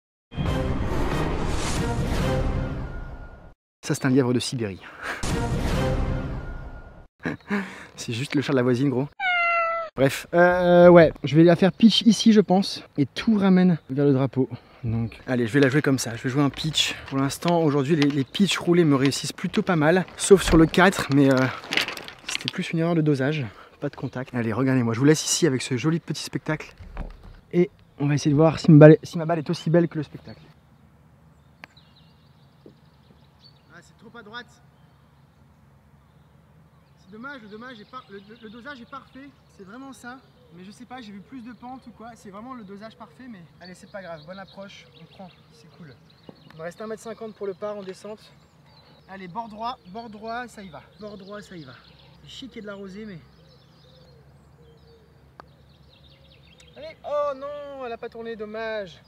Ça c'est un lièvre de Sibérie. C'est juste le chat de la voisine gros. Bref, ouais, je vais la faire pitch ici je pense, et tout ramène vers le drapeau. Donc, allez, je vais la jouer comme ça, je vais jouer un pitch. Pour l'instant, aujourd'hui, les pitchs roulés me réussissent plutôt pas mal, sauf sur le 4, mais c'était plus une erreur de dosage, pas de contact. Allez, regardez-moi, je vous laisse ici avec ce joli petit spectacle, et on va essayer de voir si ma balle est aussi belle que le spectacle. Ah, c'est trop à droite. C'est dommage, le dosage est parfait, c'est vraiment ça. Mais je sais pas, j'ai vu plus de pente ou quoi, c'est vraiment le dosage parfait, mais allez, c'est pas grave, bonne approche, on prend, c'est cool. Il me reste 1,50 m pour le par en descente. Allez, bord droit, ça y va. Bord droit, ça y va. C'est chic qu'il y ait de la rosée, mais... Allez, oh non, elle a pas tourné, dommage.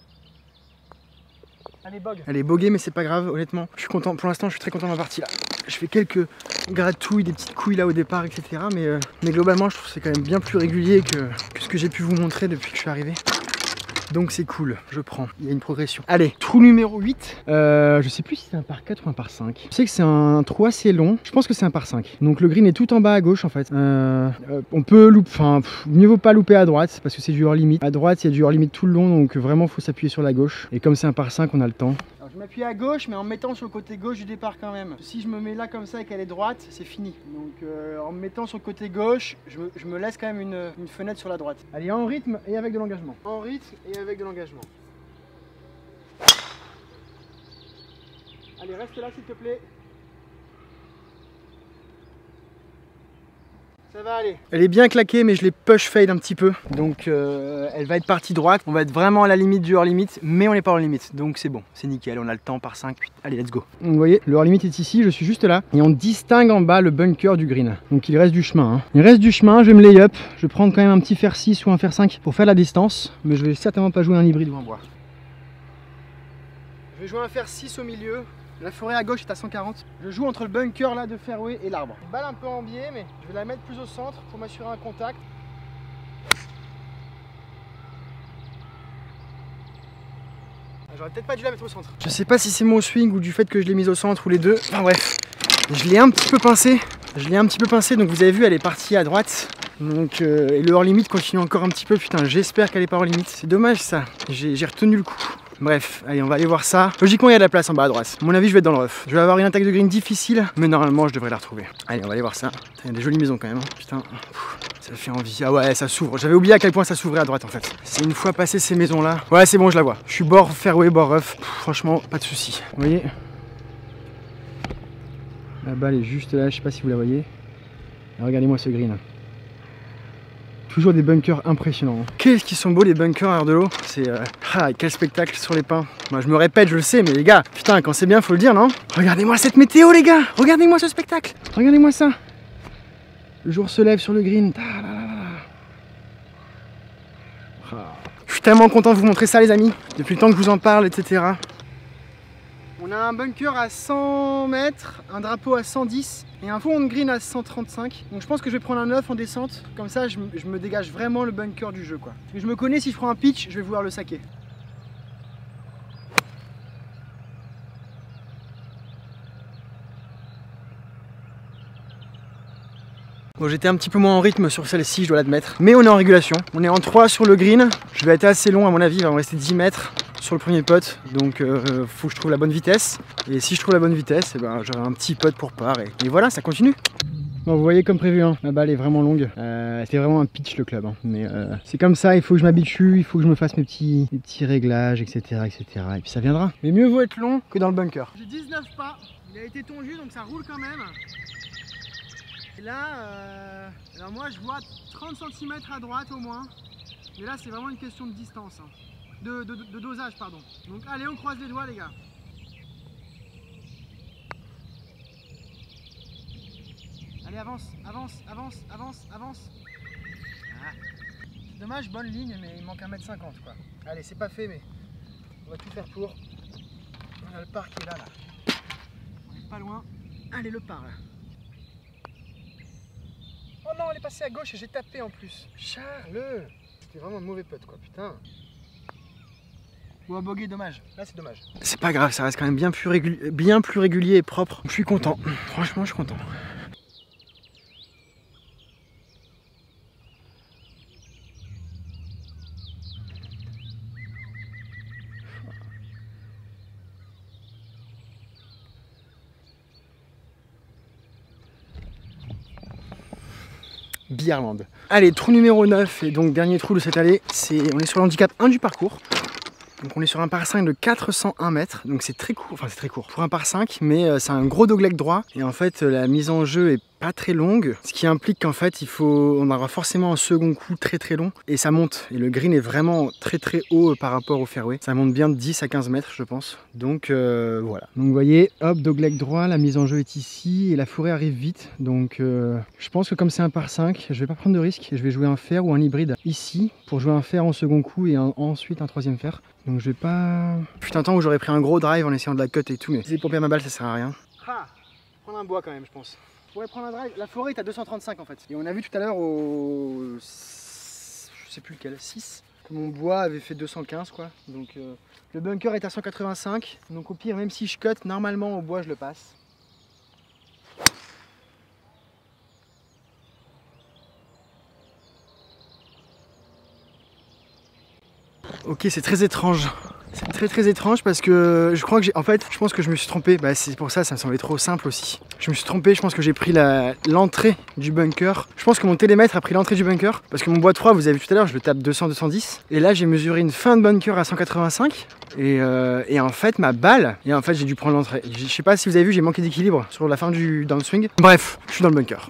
Allez, bog. Allez, bogué, mais c'est pas grave, honnêtement. Je suis content, pour l'instant, je suis très content de ma partie là. Je fais quelques gratouilles, des petites couilles là au départ, etc. Mais globalement, je trouve que c'est quand même bien plus régulier que ce que j'ai pu vous montrer depuis que je suis arrivé. Donc c'est cool, je prends, il y a une progression. Allez, trou numéro 8, je sais plus si c'est un par 4 ou un par 5. Je sais que c'est un trou assez long, je pense que c'est un par 5. Donc le green est tout en bas à gauche en fait. On peut louper, enfin mieux vaut pas louper à droite parce que c'est du hors limite. À droite il y a du hors limite tout le long, donc vraiment faut s'appuyer sur la gauche. Et comme c'est un par 5 on a le temps. Alors, je m'appuie à gauche mais en me mettant sur le côté gauche du départ quand même. Si je me mets là comme ça et qu'elle est droite, c'est fini. Donc en me mettant sur le côté gauche, je me laisse quand même une fenêtre sur la droite. Allez, en rythme et avec de l'engagement. En rythme et avec de l'engagement. Allez, reste là s'il te plaît. Ça va aller. Elle est bien claquée, mais je l'ai push fade un petit peu. Donc elle va être partie droite. On va être vraiment à la limite du hors limite, mais on n'est pas hors limite. Donc c'est bon, c'est nickel. On a le temps par 5. Allez, let's go. Donc, vous voyez, le hors limite est ici, je suis juste là. Et on distingue en bas le bunker du green. Donc il reste du chemin. Hein. Il reste du chemin, je vais me lay up. Je vais prendre quand même un petit fer 6 ou un fer 5 pour faire la distance. Mais je vais certainement pas jouer un hybride ou un bois. Je vais jouer un fer 6 au milieu. La forêt à gauche est à 140. Je joue entre le bunker là de fairway et l'arbre. Balle un peu en biais, mais je vais la mettre plus au centre pour m'assurer un contact. J'aurais peut-être pas dû la mettre au centre. Je sais pas si c'est mon swing ou du fait que je l'ai mise au centre ou les deux. Enfin bref, je l'ai un petit peu pincé. Donc vous avez vu, elle est partie à droite. Donc et le hors limite continue encore un petit peu. Putain, j'espère qu'elle est pas hors limite. C'est dommage ça. J'ai retenu le coup. Bref, allez, on va aller voir ça. Logiquement, il y a de la place en bas à droite. À mon avis, je vais être dans le rough. Je vais avoir une attaque de green difficile, mais normalement, je devrais la retrouver. Allez, on va aller voir ça. Il y a des jolies maisons quand même. Hein. Putain, ça fait envie. Ah ouais, ça s'ouvre. J'avais oublié à quel point ça s'ouvrait à droite en fait. C'est une fois passé ces maisons-là. Ouais, c'est bon, je la vois. Je suis bord fairway, bord rough. Franchement, pas de soucis. Vous voyez? La balle est juste là. Je sais pas si vous la voyez. Regardez-moi ce green. Toujours des bunkers impressionnants. Qu'est-ce qu'ils sont beaux les bunkers hors de l'eau. C'est quel spectacle sur les pins. Moi je me répète, je le sais, mais les gars, putain, quand c'est bien, faut le dire, non? Regardez-moi cette météo, les gars. Regardez-moi ce spectacle. Regardez-moi ça. Le jour se lève sur le green. Je suis tellement content de vous montrer ça, les amis. Depuis le temps que je vous en parle, etc. On a un bunker à 100 mètres, un drapeau à 110 et un fond de green à 135. Donc je pense que je vais prendre un 9 en descente. Comme ça, je me dégage vraiment le bunker du jeu, quoi. Parce que je me connais, si je prends un pitch, je vais vouloir le saquer. Bon, j'étais un petit peu moins en rythme sur celle-ci, je dois l'admettre. Mais on est en régulation. On est en 3 sur le green. Je vais être assez long, à mon avis, il va me rester 10 mètres sur le premier putt. Donc faut que je trouve la bonne vitesse. Et si je trouve la bonne vitesse, eh ben, j'aurai un petit putt pour part. Et voilà, ça continue. Bon, vous voyez comme prévu, hein, la balle est vraiment longue. C'était vraiment un pitch le club. Hein. Mais c'est comme ça, il faut que je m'habitue, il faut que je me fasse mes petits réglages, etc., etc. Et puis ça viendra. Mais mieux vaut être long que dans le bunker. J'ai 19 pas. Il a été tondu, donc ça roule quand même. Et là, alors moi je vois 30 cm à droite au moins. Mais là c'est vraiment une question de distance. Hein. De dosage, pardon. Donc allez, on croise les doigts les gars. Allez, avance, avance, avance, avance, avance. Ah. C'est dommage, bonne ligne, mais il manque 1,50 m quoi. Allez, c'est pas fait, mais on va tout faire pour. On a le parc qui est là. On est pas loin. Allez, le par là. Oh non, elle est passée à gauche et j'ai tapé en plus. Charles! C'était vraiment un mauvais putt quoi, putain. Ou un bogey, dommage. Là c'est dommage. C'est pas grave, ça reste quand même bien plus régulier et propre. Je suis content. Franchement, je suis content. Beerland. Allez, trou numéro 9 et donc dernier trou de cette allée, on est sur l'handicap 1 du parcours. Donc on est sur un par 5 de 401 mètres, donc c'est très court, enfin c'est très court pour un par 5, mais c'est un gros dogleg droit et en fait la mise en jeu est pas très longue, ce qui implique qu'en fait on aura forcément un second coup très long et ça monte, et le green est vraiment très haut par rapport au fairway, ça monte bien de 10 à 15 mètres je pense, donc voilà. Donc vous voyez, hop, dogleg droit, la mise en jeu est ici et la forêt arrive vite, donc je pense que comme c'est un par 5, je vais pas prendre de risque, je vais jouer un fer ou un hybride ici pour jouer un fer en second coup et ensuite un troisième fer. Donc je vais pas... Putain, temps où j'aurais pris un gros drive en essayant de la cut et tout, mais c'est pour perdre ma balle, ça sert à rien. Ah, prendre un bois quand même, je pense. Je pourrais prendre un drive. La forêt est à 235 en fait. Et on a vu tout à l'heure au... je sais plus lequel, 6, que mon bois avait fait 215 quoi. Donc le bunker est à 185. Donc au pire, même si je cut, normalement au bois je le passe. Ok, c'est très étrange. C'est très étrange parce que je crois que je pense que je me suis trompé. Bah, c'est pour ça, ça me semblait trop simple aussi. Je me suis trompé, je pense que j'ai pris l'entrée du bunker. Je pense que mon télémètre a pris l'entrée du bunker. Parce que mon bois de 3, vous avez vu tout à l'heure, je le tape 200-210. Et là, j'ai mesuré une fin de bunker à 185. Et en fait, ma balle, j'ai dû prendre l'entrée. Je sais pas si vous avez vu, j'ai manqué d'équilibre sur la fin du downswing. Bref, je suis dans le bunker.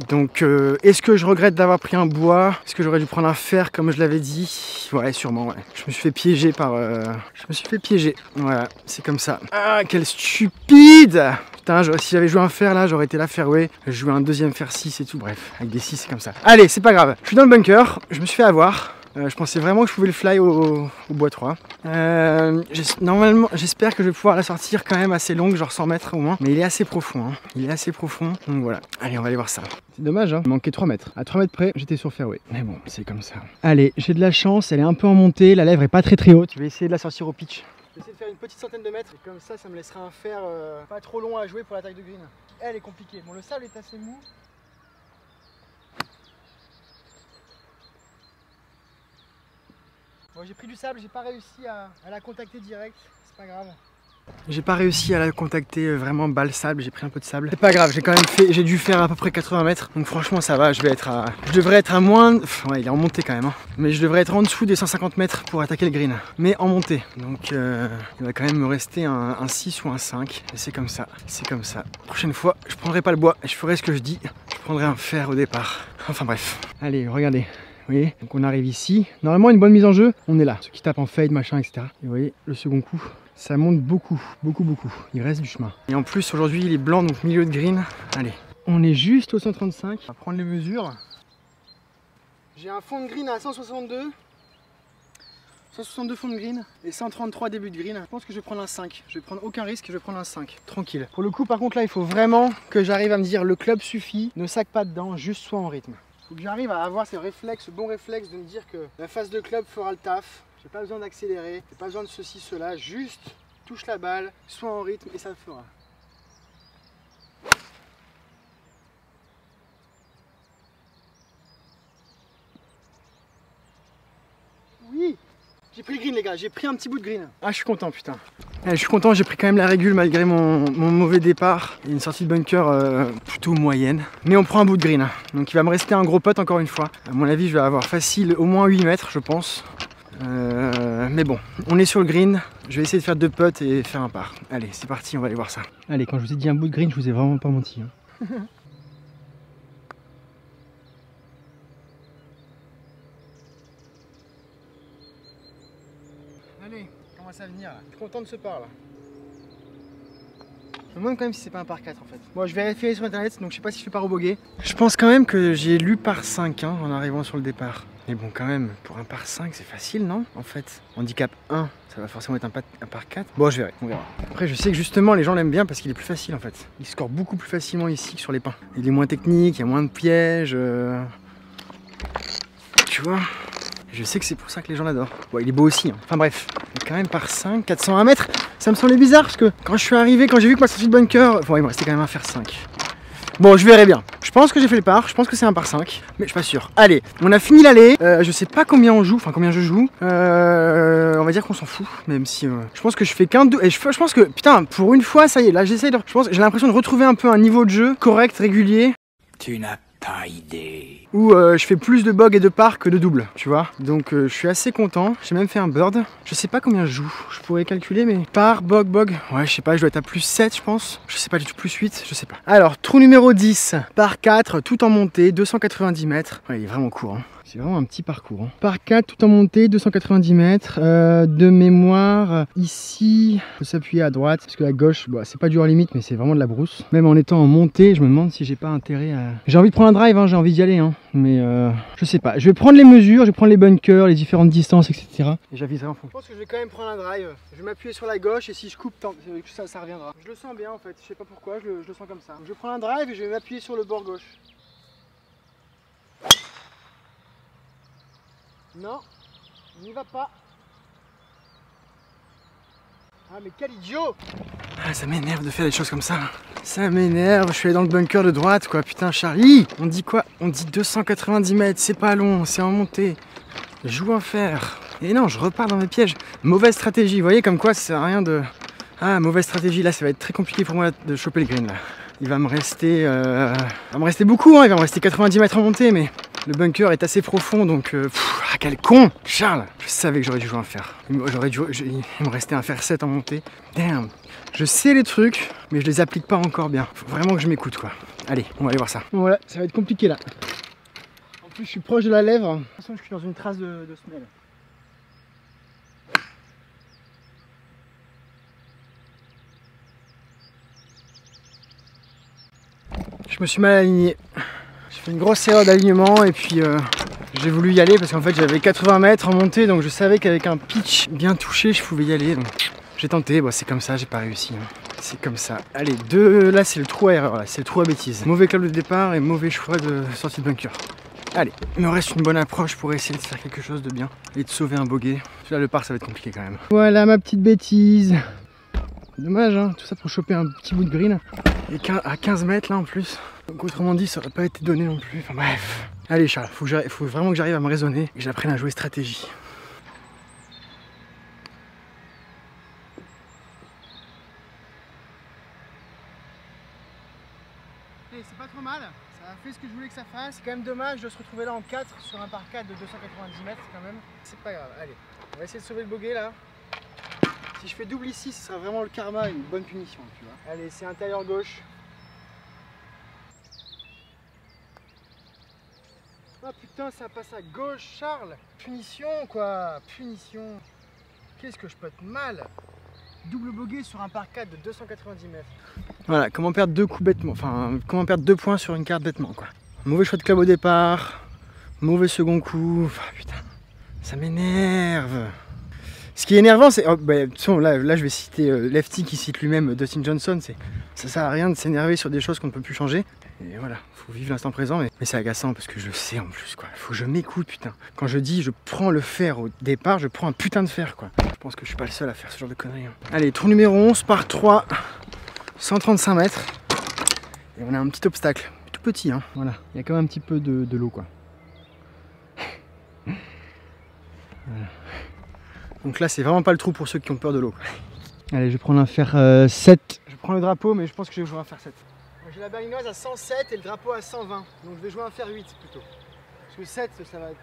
Donc est-ce que je regrette d'avoir pris un bois? Est-ce que j'aurais dû prendre un fer comme je l'avais dit? Ouais, sûrement, ouais. Je me suis fait piéger par... Je me suis fait piéger. Voilà, c'est comme ça. Ah, quel stupide! Putain, si j'avais joué un fer là, j'aurais été là fairway. Je jouais un deuxième fer 6 et tout, bref. Avec des 6, c'est comme ça. Allez, c'est pas grave. Je suis dans le bunker, je me suis fait avoir. Je pensais vraiment que je pouvais le fly au bois 3. Normalement, j'espère que je vais pouvoir la sortir quand même assez longue, genre 100 mètres au moins. Mais il est assez profond, hein. Il est assez profond. Donc voilà. Allez, on va aller voir ça. C'est dommage, hein. Il manquait 3 mètres. À 3 mètres près, j'étais sur fairway. Mais bon, c'est comme ça. Allez, j'ai de la chance. Elle est un peu en montée. La lèvre est pas très haute. Je vais essayer de la sortir au pitch. Je vais essayer de faire une petite centaine de mètres. Et comme ça, ça me laissera un fer pas trop long à jouer pour la taille de green. Elle est compliquée. Bon, le sable est assez mou. Bon, j'ai pris du sable, j'ai pas réussi à la contacter direct, c'est pas grave. J'ai pas réussi à la contacter vraiment balle sable, j'ai pris un peu de sable. C'est pas grave, j'ai quand même fait, j'ai dû faire à peu près 80 mètres. Donc franchement ça va, je devrais être à moins, ouais il est en montée quand même, hein. Mais je devrais être en dessous des 150 mètres pour attaquer le green. Mais en montée, donc il va quand même me rester un 6 ou un 5. Et c'est comme ça, c'est comme ça. Prochaine fois, je prendrai pas le bois et je ferai ce que je dis. Je prendrai un fer au départ. Enfin bref. Allez, regardez. Vous voyez, donc on arrive ici. Normalement, une bonne mise en jeu, on est là. Ceux qui tapent en fade, machin, etc. Et vous voyez, le second coup, ça monte beaucoup, beaucoup, beaucoup. Il reste du chemin. Et en plus, aujourd'hui, il est blanc, donc milieu de green. Allez, on est juste au 135. On va prendre les mesures. J'ai un fond de green à 162. 162 fond de green et 133 début de green. Je pense que je vais prendre un 5. Je vais prendre aucun risque, je vais prendre un 5. Tranquille. Pour le coup, par contre, là, il faut vraiment que j'arrive à me dire le club suffit. Ne sac pas dedans, juste sois en rythme. Faut que j'arrive à avoir ce bon réflexe de me dire que la face de club fera le taf. J'ai pas besoin d'accélérer, j'ai pas besoin de ceci, cela, juste touche la balle, sois en rythme et ça le fera. Oui, j'ai pris le green les gars, j'ai pris un petit bout de green. Ah, je suis content putain. Je suis content, j'ai pris quand même la régule malgré mon mauvais départ. Il y a une sortie de bunker plutôt moyenne. Mais on prend un bout de green. Donc il va me rester un gros putt encore une fois. À mon avis, je vais avoir facile au moins 8 mètres, je pense. Mais bon, on est sur le green. Je vais essayer de faire 2 putts et faire un par. Allez, c'est parti, on va aller voir ça. Allez, quand je vous ai dit un bout de green, je vous ai vraiment pas menti. Hein. Allez, commence à venir là. Je suis content de ce par là. Je me demande quand même si c'est pas un par 4 en fait. Bon, je vais vérifier sur internet, donc je sais pas si je fais par au bogey. Je pense quand même que j'ai lu par 5 hein, en arrivant sur le départ. Mais bon, quand même, pour un par 5, c'est facile, non? En fait, handicap 1, ça va forcément être un par 4. Bon, je verrai, on verra. Après, je sais que justement, les gens l'aiment bien parce qu'il est plus facile en fait. Il score beaucoup plus facilement ici que sur les pins. Il est moins technique, il y a moins de pièges. Tu vois? Je sais que c'est pour ça que les gens l'adorent. Bon, il est beau aussi. Hein. Enfin bref, quand même par 5, 401 mètres, ça me semblait bizarre parce que quand je suis arrivé, quand j'ai vu que ma sortie de bunker, bon, il me restait quand même à faire 5. Bon, je verrai bien. Je pense que j'ai fait le par, je pense que c'est un par 5, mais je suis pas sûr. Allez, on a fini l'aller. Je sais pas combien on joue, enfin combien je joue. On va dire qu'on s'en fout, même si je pense que je fais qu'un 2. Et je pense que, putain, pour une fois, ça y est, là j'essaye de. J'ai l'impression de retrouver un peu un niveau de jeu correct, régulier. Tu n'as pas idée. Où je fais plus de bog et de par que de double, tu vois. Donc je suis assez content. J'ai même fait un bird. Je sais pas combien je joue. Je pourrais calculer, mais par, bog, bog. Ouais, je sais pas, je dois être à plus 7, je pense. Je sais pas du tout, plus 8, je sais pas. Alors, trou numéro 10, par 4, tout en montée, 290 mètres. Ouais, il est vraiment court, hein. C'est vraiment un petit parcours. Hein. Par 4, tout en montée, 290 mètres. De mémoire, ici, il faut s'appuyer à droite. Parce que à gauche, bah, c'est pas du hors limite, mais c'est vraiment de la brousse. Même en étant en montée, je me demande si j'ai pas intérêt à... J'ai envie de prendre un drive, hein, j'ai envie d'y aller. Hein. Mais je sais pas. Je vais prendre les mesures, je vais prendre les bunkers, les différentes distances, etc. Et j'aviserai en fond. Je pense que je vais quand même prendre un drive. Je vais m'appuyer sur la gauche et si je coupe, ça reviendra. Je le sens bien en fait. Je sais pas pourquoi, je le sens comme ça. Donc, je vais prendre un drive et je vais m'appuyer sur le bord gauche. Non, on n'y va pas. Ah mais quel idiot! Ah, ça m'énerve de faire des choses comme ça. Ça m'énerve, je suis allé dans le bunker de droite quoi, putain Charlie! On dit quoi? On dit 290 mètres, c'est pas long, c'est en montée. Joue un fer. Et non, je repars dans mes pièges. Mauvaise stratégie, vous voyez comme quoi ça sert à rien de... Ah, mauvaise stratégie, là ça va être très compliqué pour moi de choper le green là. Il va me rester beaucoup, hein. Il va me rester 90 mètres en montée, mais Le bunker est assez profond, donc... quel con, Charles! Je savais que j'aurais dû jouer un fer. Il me restait un fer 7 en montée. Damn! Je sais les trucs, mais je les applique pas encore bien. Faut vraiment que je m'écoute, quoi. Allez, on va aller voir ça. Bon, voilà, ça va être compliqué là. En plus, je suis proche de la lèvre. De toute façon, je suis dans une trace de semelle. Je me suis mal aligné. J'ai fait une grosse erreur d'alignement et puis j'ai voulu y aller parce qu'en fait j'avais 80 mètres en montée, donc je savais qu'avec un pitch bien touché je pouvais y aller. Donc j'ai tenté, bon, c'est comme ça, j'ai pas réussi. Hein. C'est comme ça. Allez, là c'est le trou à erreur, c'est le trou à bêtise. Mauvais club de départ et mauvais choix de sortie de bunker. Allez, il me reste une bonne approche pour essayer de faire quelque chose de bien et de sauver un bogey. Là le par ça va être compliqué quand même. Voilà ma petite bêtise. Dommage, hein, tout ça pour choper un petit bout de green. Et à 15 mètres là en plus. Donc autrement dit, ça aurait pas été donné non plus. Enfin bref. Allez Charles, faut vraiment que j'arrive à me raisonner et que j'apprenne à jouer stratégie. Hey, c'est pas trop mal. Ça a fait ce que je voulais que ça fasse. C'est quand même dommage de se retrouver là en 4 sur un par 4 de 290 mètres quand même. C'est pas grave. Allez, on va essayer de sauver le bogey là. Si je fais double ici, ce sera vraiment le karma, une bonne punition, tu vois. Allez, c'est intérieur gauche. Oh putain, ça passe à gauche, Charles. Punition, quoi. Punition. Qu'est-ce que je peux être mal. Double bogey sur un par 4 de 290 mètres. Voilà, comment perdre 2 coups bêtement. Enfin, comment perdre 2 points sur une carte bêtement, quoi. Mauvais choix de club au départ. Mauvais second coup. Oh, putain, ça m'énerve. Ce qui est énervant, c'est... Oh, bah, là, je vais citer Lefty qui cite lui-même Dustin Johnson. Ça sert à rien de s'énerver sur des choses qu'on ne peut plus changer. Et voilà, faut vivre l'instant présent. Mais c'est agaçant parce que je le sais en plus, quoi. Faut que je m'écoute, putain. Quand je dis je prends le fer au départ, je prends un putain de fer, quoi. Je pense que je suis pas le seul à faire ce genre de conneries. Hein. Allez, trou numéro 11 par 3, 135 mètres. Et on a un petit obstacle. Tout petit, hein. Voilà, il y a quand même un petit peu de l'eau, quoi. Voilà. Donc là, c'est vraiment pas le trou pour ceux qui ont peur de l'eau. Allez, je vais prendre un fer 7. Je prends le drapeau, mais je pense que je vais jouer un fer 7. J'ai la berlinoise à 107 et le drapeau à 120. Donc je vais jouer un fer 8 plutôt. Parce que 7, ça sert à rien.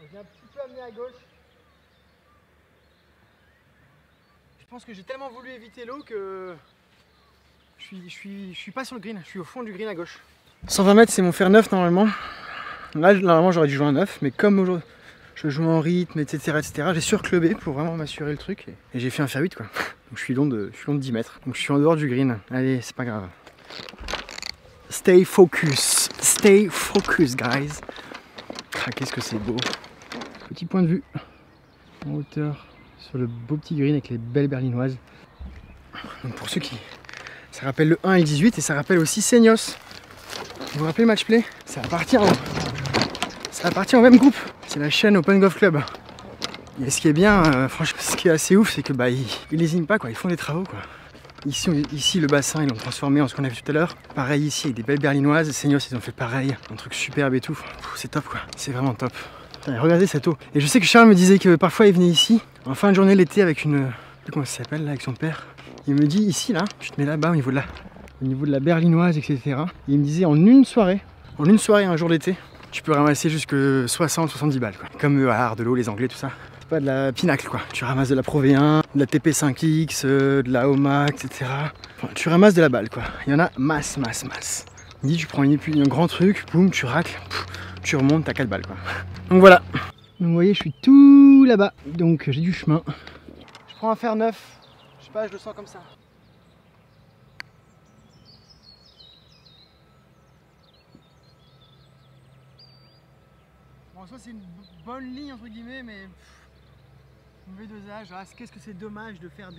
Je viens un petit peu amener à gauche. Je pense que j'ai tellement voulu éviter l'eau que je suis pas sur le green. Je suis au fond du green à gauche. 120 mètres, c'est mon fer 9 normalement. Là, normalement, j'aurais dû jouer un 9, mais comme aujourd'hui, je joue en rythme, etc., j'ai surclubé pour vraiment m'assurer le truc. Et j'ai fait un fer 8, quoi. Donc je suis long de 10 mètres. Donc je suis en dehors du green. Allez, c'est pas grave. Stay focus. Stay focus, guys. Ah, qu'est-ce que c'est beau. Petit point de vue en hauteur sur le beau petit green avec les belles berlinoises. Donc pour ceux qui... Ça rappelle le 1 et 18 et ça rappelle aussi Seignos. Vous vous rappelez Matchplay? Ça appartient au même groupe. C'est la chaîne Open Golf Club. Et ce qui est bien, franchement, ce qui est assez ouf, c'est que bah ils lésinent pas, quoi. Ils font des travaux, quoi. Ici le bassin, ils l'ont transformé en ce qu'on a vu tout à l'heure. Pareil ici avec des belles berlinoises. Seignos, ils ont fait pareil, un truc superbe et tout. C'est top, quoi. C'est vraiment top. Allez, regardez cette eau. Et je sais que Charles me disait que parfois il venait ici en fin de journée l'été avec une... Comment ça s'appelle là, avec son père. Il me dit ici là, tu te mets là-bas au niveau de la berlinoise, etc. Et il me disait en une soirée un jour d'été, tu peux ramasser jusque 60-70 balles, quoi. Comme Ardelot, les Anglais, tout ça. C'est pas de la pinacle, quoi. Tu ramasses de la Pro V1, de la TP5X, de la Oma, etc. Enfin, tu ramasses de la balle, quoi. Il y en a masse. Il dit tu prends un grand truc, boum, tu racles, tu remontes, t'as 4 balles, quoi. Donc voilà. Donc vous voyez, je suis tout là-bas, donc j'ai du chemin. Je prends un fer 9, je sais pas, je le sens comme ça. Bon, ça c'est une bonne ligne entre guillemets, mais mauvais dosage. Ah, qu'est-ce que c'est dommage de faire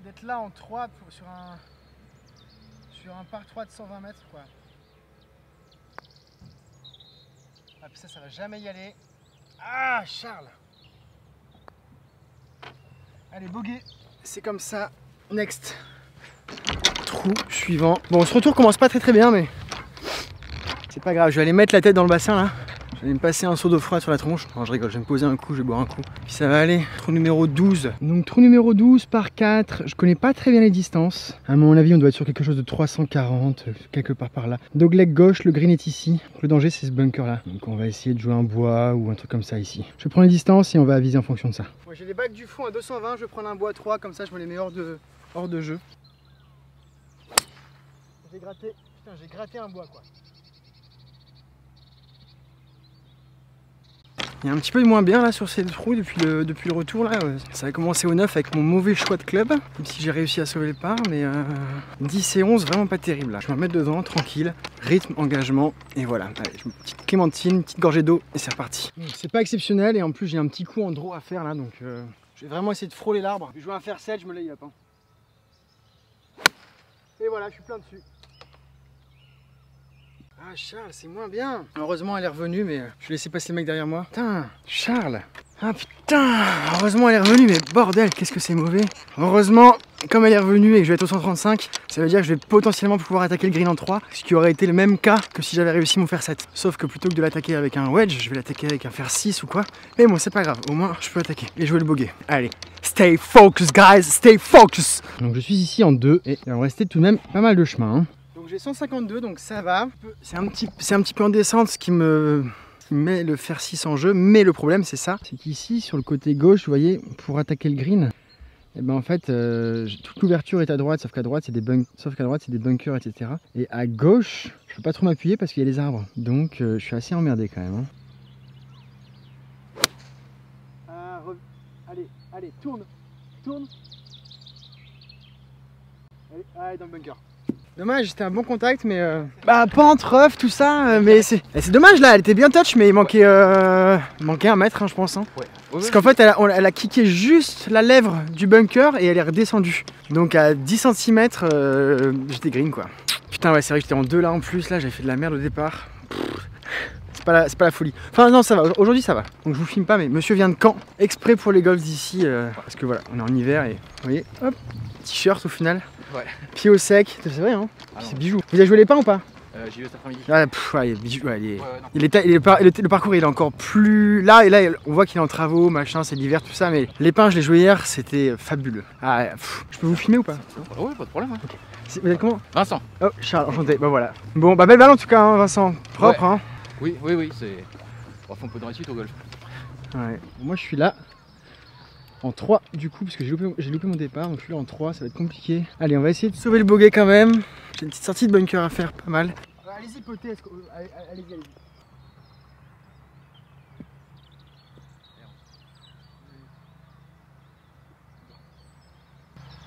d'être là en 3 sur un par 3 de 120 mètres, quoi. Ah, puis ça va jamais y aller. Ah, Charles! Allez, bogey, c'est comme ça. Next. Trou suivant. Bon, ce retour commence pas très bien, mais c'est pas grave. Je vais aller mettre la tête dans le bassin là. Je vais me passer un seau d'eau froide sur la tronche. Non, je rigole, je vais me poser un coup, je vais boire un coup. Puis ça va aller. Trou numéro 12. Donc trou numéro 12 par 4. Je connais pas très bien les distances. À mon avis, on doit être sur quelque chose de 340, quelque part par là. Dogleg gauche, le green est ici. Le danger, c'est ce bunker là. Donc on va essayer de jouer un bois ou un truc comme ça ici. Je prends les distances et on va aviser en fonction de ça. Moi j'ai les bacs du fond à 220, je vais prendre un bois 3, comme ça je me les mets hors de jeu. J'ai gratté, putain, j'ai gratté un bois quoi. Il y a un petit peu de moins bien là sur ces trous depuis le retour là. Ça a commencé au 9 avec mon mauvais choix de club, même si j'ai réussi à sauver le par, mais 10 et 11 vraiment pas terrible là. Je vais me mettre dedans tranquille, rythme, engagement et voilà. Allez, je mets une petite clémentine, une petite gorgée d'eau et c'est reparti. C'est pas exceptionnel et en plus j'ai un petit coup en draw à faire là donc je vais vraiment essayer de frôler l'arbre. Je vais jouer un fer 7, je me lay up. Et voilà, je suis plein dessus. Ah Charles, c'est moins bien. Heureusement elle est revenue, mais je vais laisser passer le mec derrière moi. Putain, Charles. Ah putain, heureusement elle est revenue, mais bordel, qu'est-ce que c'est mauvais. Heureusement, comme elle est revenue et que je vais être au 135, ça veut dire que je vais potentiellement pouvoir attaquer le green en 3, ce qui aurait été le même cas que si j'avais réussi mon fer 7. Sauf que plutôt que de l'attaquer avec un wedge, je vais l'attaquer avec un fer 6 ou quoi. Mais bon, c'est pas grave, au moins je peux attaquer et jouer le bogey. Allez, stay focus guys, stay focus. Donc je suis ici en 2 et il va me rester tout de même pas mal de chemin. Hein. Donc j'ai 152, donc ça va. C'est un petit peu en descente, ce qui me met le fer 6 en jeu. Mais le problème, c'est ça, c'est qu'ici, sur le côté gauche, vous voyez, pour attaquer le green, et ben en fait, toute l'ouverture est à droite, sauf qu'à droite, c'est des bunkers, etc. Et à gauche, je peux pas trop m'appuyer parce qu'il y a les arbres. Donc je suis assez emmerdé quand même. Hein. Allez, tourne. Allez, dans le bunker. Dommage, c'était un bon contact, mais pente, rough, tout ça, mais c'est dommage là, elle était bien touch, mais il manquait 1 mètre, hein, je pense. Hein. Ouais. Parce qu'en fait, elle a kické juste la lèvre du bunker et elle est redescendue. Donc à 10 cm, j'étais green quoi. Putain, ouais, c'est vrai que j'étais en 2 là en plus, là j'avais fait de la merde au départ. C'est pas la folie. Enfin, non, ça va, aujourd'hui ça va. Donc je vous filme pas, mais monsieur vient de Caen, exprès pour les golfs d'ici, parce que voilà, on est en hiver et vous voyez, hop, t-shirt au final. Ouais. Pied au sec, c'est vrai hein, c'est bijou. Vous avez joué les pins ou pas? J'y vais cet après-midi. Le parcours il est encore plus... Là, on voit qu'il est en travaux, machin, c'est l'hiver, tout ça, mais les pins je les joué hier, c'était fabuleux. Je peux vous filmer ou pas? Oui, pas de problème. Hein. Vous êtes comment? Vincent. Oh, Charles, enchanté, bah voilà. Bon, belle balle en tout cas, hein, Vincent, propre hein. Oui, c'est... On fait un peu de réussite au golf. Ouais, moi je suis là. En 3 du coup, parce que j'ai loupé mon départ, donc je suis là en 3, ça va être compliqué. Allez, on va essayer de sauver le bogey quand même. J'ai une petite sortie de bunker à faire, pas mal. Allez-y poté, allez-y.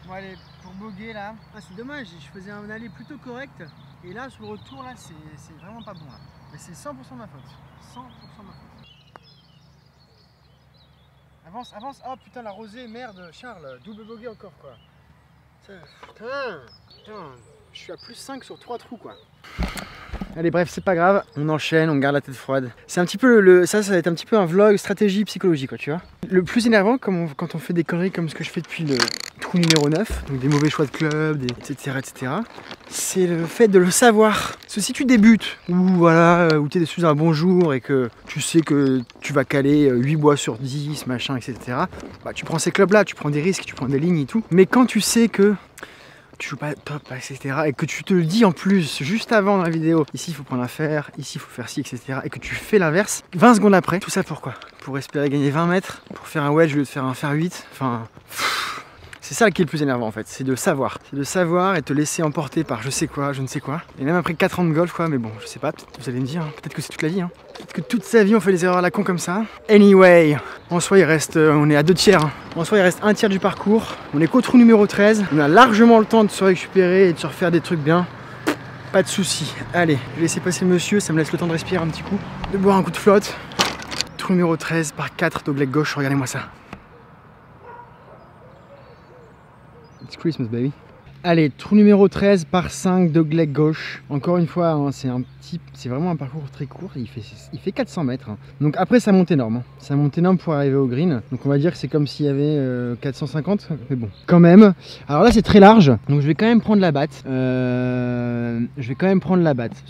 Bon allez, pour bogey là, c'est dommage, je faisais un aller plutôt correct. Et là, sur le retour là, c'est vraiment pas bon là. Mais c'est 100% de ma faute, 100% de ma faute. Avance, oh putain la rosée, merde, Charles, double bogey encore quoi. Putain, je suis à plus 5 sur 3 trous quoi. Allez bref, c'est pas grave, on enchaîne, on garde la tête froide. C'est un petit peu ça va être un petit peu un vlog stratégie psychologie quoi, tu vois. Le plus énervant quand on fait des conneries comme ce que je fais depuis le trou numéro 9, donc des mauvais choix de club, etc. C'est le fait de le savoir. Parce que si tu débutes, ou tu es sous un bon jour et que tu sais que tu vas caler 8 bois sur 10, machin, etc. Bah, tu prends ces clubs là, tu prends des risques, tu prends des lignes et tout. Mais quand tu sais que tu joues pas top, etc. et que tu te le dis en plus juste avant dans la vidéo, ici il faut prendre un fer, ici il faut faire ci, etc. et que tu fais l'inverse, 20 secondes après, tout ça pourquoi? Pour espérer gagner 20 mètres, pour faire un wedge au lieu de faire un fer 8, enfin... C'est ça qui est le plus énervant en fait, c'est de savoir. C'est de savoir et te laisser emporter par je sais quoi, je ne sais quoi. Et même après 4 ans de golf quoi, mais bon, je sais pas, peut-être vous allez me dire, hein, peut-être que c'est toute la vie. Hein. Peut-être que toute sa vie on fait des erreurs à la con comme ça. Anyway, en soi il reste, on est à 2 tiers. Hein. En soi il reste 1 tiers du parcours. On est qu'au trou numéro 13. On a largement le temps de se récupérer et de se refaire des trucs bien. Pas de soucis. Allez, je vais laisser passer le monsieur, ça me laisse le temps de respirer un petit coup. De boire un coup de flotte. Trou numéro 13 par 4 dogleg gauche, regardez-moi ça. It's Christmas, baby. Allez, trou numéro 13 par 5 dogleg gauche. Encore une fois, hein, c'est vraiment un parcours très court. Il fait 400 mètres. Hein. Donc après, ça monte énorme. Hein. Ça monte énorme pour arriver au green. Donc on va dire que c'est comme s'il y avait 450. Mais bon, quand même. Alors là, c'est très large. Donc je vais quand même prendre la batte. Parce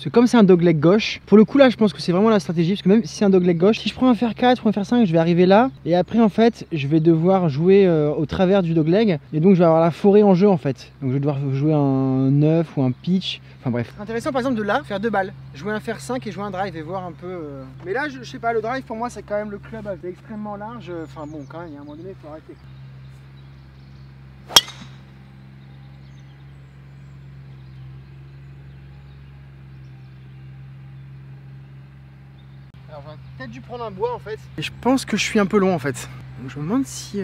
que comme c'est un dogleg gauche, pour le coup là, je pense que c'est vraiment la stratégie. Parce que même si c'est un dogleg gauche, si je prends un fer 4 ou un fer 5, je vais arriver là. Et après, en fait, je vais devoir jouer au travers du dogleg. Et donc, je vais avoir la forêt en jeu, en fait. Donc, je vais devoir jouer un 9 ou un pitch. Enfin, bref. Intéressant, par exemple, de là, faire 2 balles. Jouer un fer 5 et jouer un drive et voir un peu... Mais là, je sais pas, le drive, pour moi, c'est quand même le club extrêmement large. Enfin, bon, quand même, il y a un moment donné, il faut arrêter. Alors, j'aurais peut-être dû prendre un bois, en fait. Et je pense que je suis un peu long, en fait. Donc, je me demande si...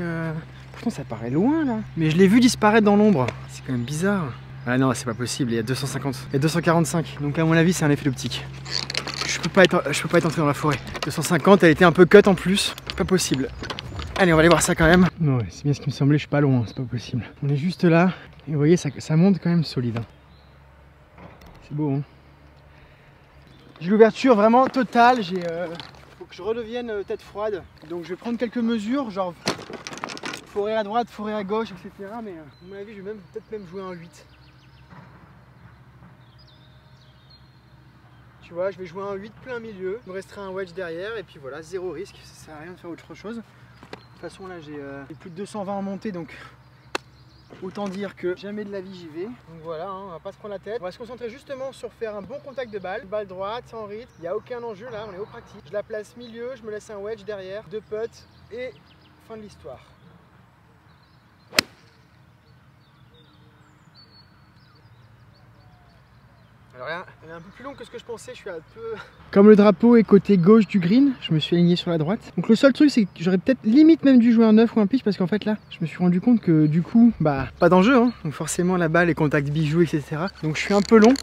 Pourtant, ça paraît loin, là. Mais je l'ai vu disparaître dans l'ombre. C'est quand même bizarre. Ah non, c'est pas possible, il y a 250. Il y a 245. Donc, à mon avis, c'est un effet d'optique. Je peux pas être entré dans la forêt. 250, elle était un peu cut en plus. Pas possible. Allez, on va aller voir ça quand même. Non, ouais, c'est bien ce qui me semblait, je suis pas loin, c'est pas possible. On est juste là. Et vous voyez, ça monte quand même solide. Hein. C'est beau, hein. J'ai l'ouverture vraiment totale. Faut que je redevienne tête froide. Donc je vais prendre quelques mesures, genre forêt à droite, forêt à gauche, etc. Mais à mon avis, je vais peut-être même jouer un 8. Tu vois, je vais jouer un 8 plein milieu. Il me restera un wedge derrière. Et puis voilà, zéro risque. Ça sert à rien de faire autre chose. De toute façon, là, j'ai plus de 220 en montée. Donc autant dire que jamais de la vie j'y vais. Donc voilà, hein, on va pas se prendre la tête. On va se concentrer justement sur faire un bon contact de balle. Balle droite, sans rythme. Il n'y a aucun enjeu là, on est au pratique. Je la place milieu, je me laisse un wedge derrière, 2 putts et fin de l'histoire. Alors là, elle est un peu plus longue que ce que je pensais, je suis un peu... Comme le drapeau est côté gauche du green, je me suis aligné sur la droite. Donc le seul truc, c'est que j'aurais peut-être limite même dû jouer un 9 ou un pitch, parce qu'en fait là, je me suis rendu compte que du coup, bah, pas d'enjeu, hein. Donc forcément la balle, les contacts bijoux, etc. Donc je suis un peu long.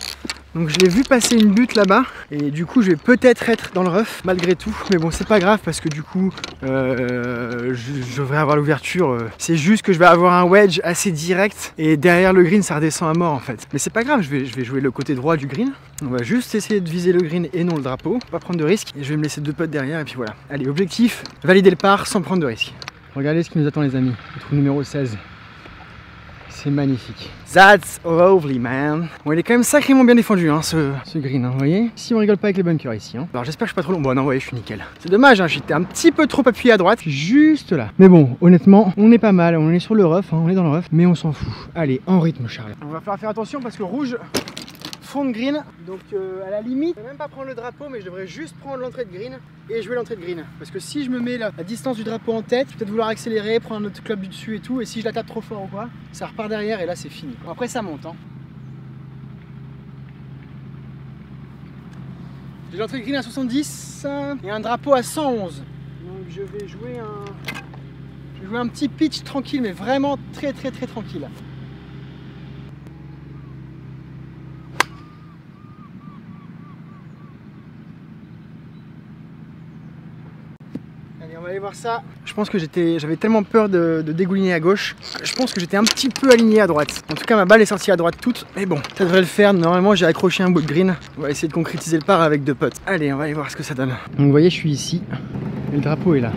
Donc je l'ai vu passer une butte là-bas et du coup je vais peut-être être dans le rough malgré tout, mais bon c'est pas grave parce que du coup je devrais avoir l'ouverture, c'est juste que je vais avoir un wedge assez direct et derrière le green ça redescend à mort en fait, mais c'est pas grave, je vais jouer le côté droit du green, on va juste essayer de viser le green et non le drapeau, pas prendre de risque et je vais me laisser 2 putts derrière et puis voilà. Allez, objectif, valider le par sans prendre de risque. Regardez ce qui nous attend les amis, le trou numéro 16. C'est magnifique. That's lovely, man. Bon, il est quand même sacrément bien défendu, hein, ce green, hein, vous voyez. Si on rigole pas avec les bunkers ici. Hein. Alors j'espère que je suis pas trop long. Bon, non, ouais, je suis nickel. C'est dommage, hein, j'étais un petit peu trop appuyé à droite, juste là. Mais bon, honnêtement, on est pas mal. On est sur le rough, hein, on est dans le rough, mais on s'en fout. Allez, en rythme, Charles. On va falloir faire attention parce que rouge, fond de green. Donc à la limite, je vais même pas prendre le drapeau, mais je devrais juste prendre l'entrée de green et jouer l'entrée de green. Parce que si je me mets là, à distance du drapeau en tête, je vais peut-être vouloir accélérer, prendre un autre club du dessus et tout. Et si je la tape trop fort ou quoi, ça repart derrière et là c'est fini. Bon, après ça monte. Hein. J'ai l'entrée de green à 70 et un drapeau à 111. Donc je vais jouer un petit pitch tranquille, mais vraiment très tranquille. Allez, on va aller voir ça. Je pense que j'avais tellement peur de dégouliner à gauche. Je pense que j'étais un petit peu aligné à droite. En tout cas, ma balle est sortie à droite toute. Mais bon, ça devrait le faire. Normalement, j'ai accroché un bout de green. On va essayer de concrétiser le par avec 2 putts. Allez, on va aller voir ce que ça donne. Donc vous voyez, je suis ici. Et le drapeau est là.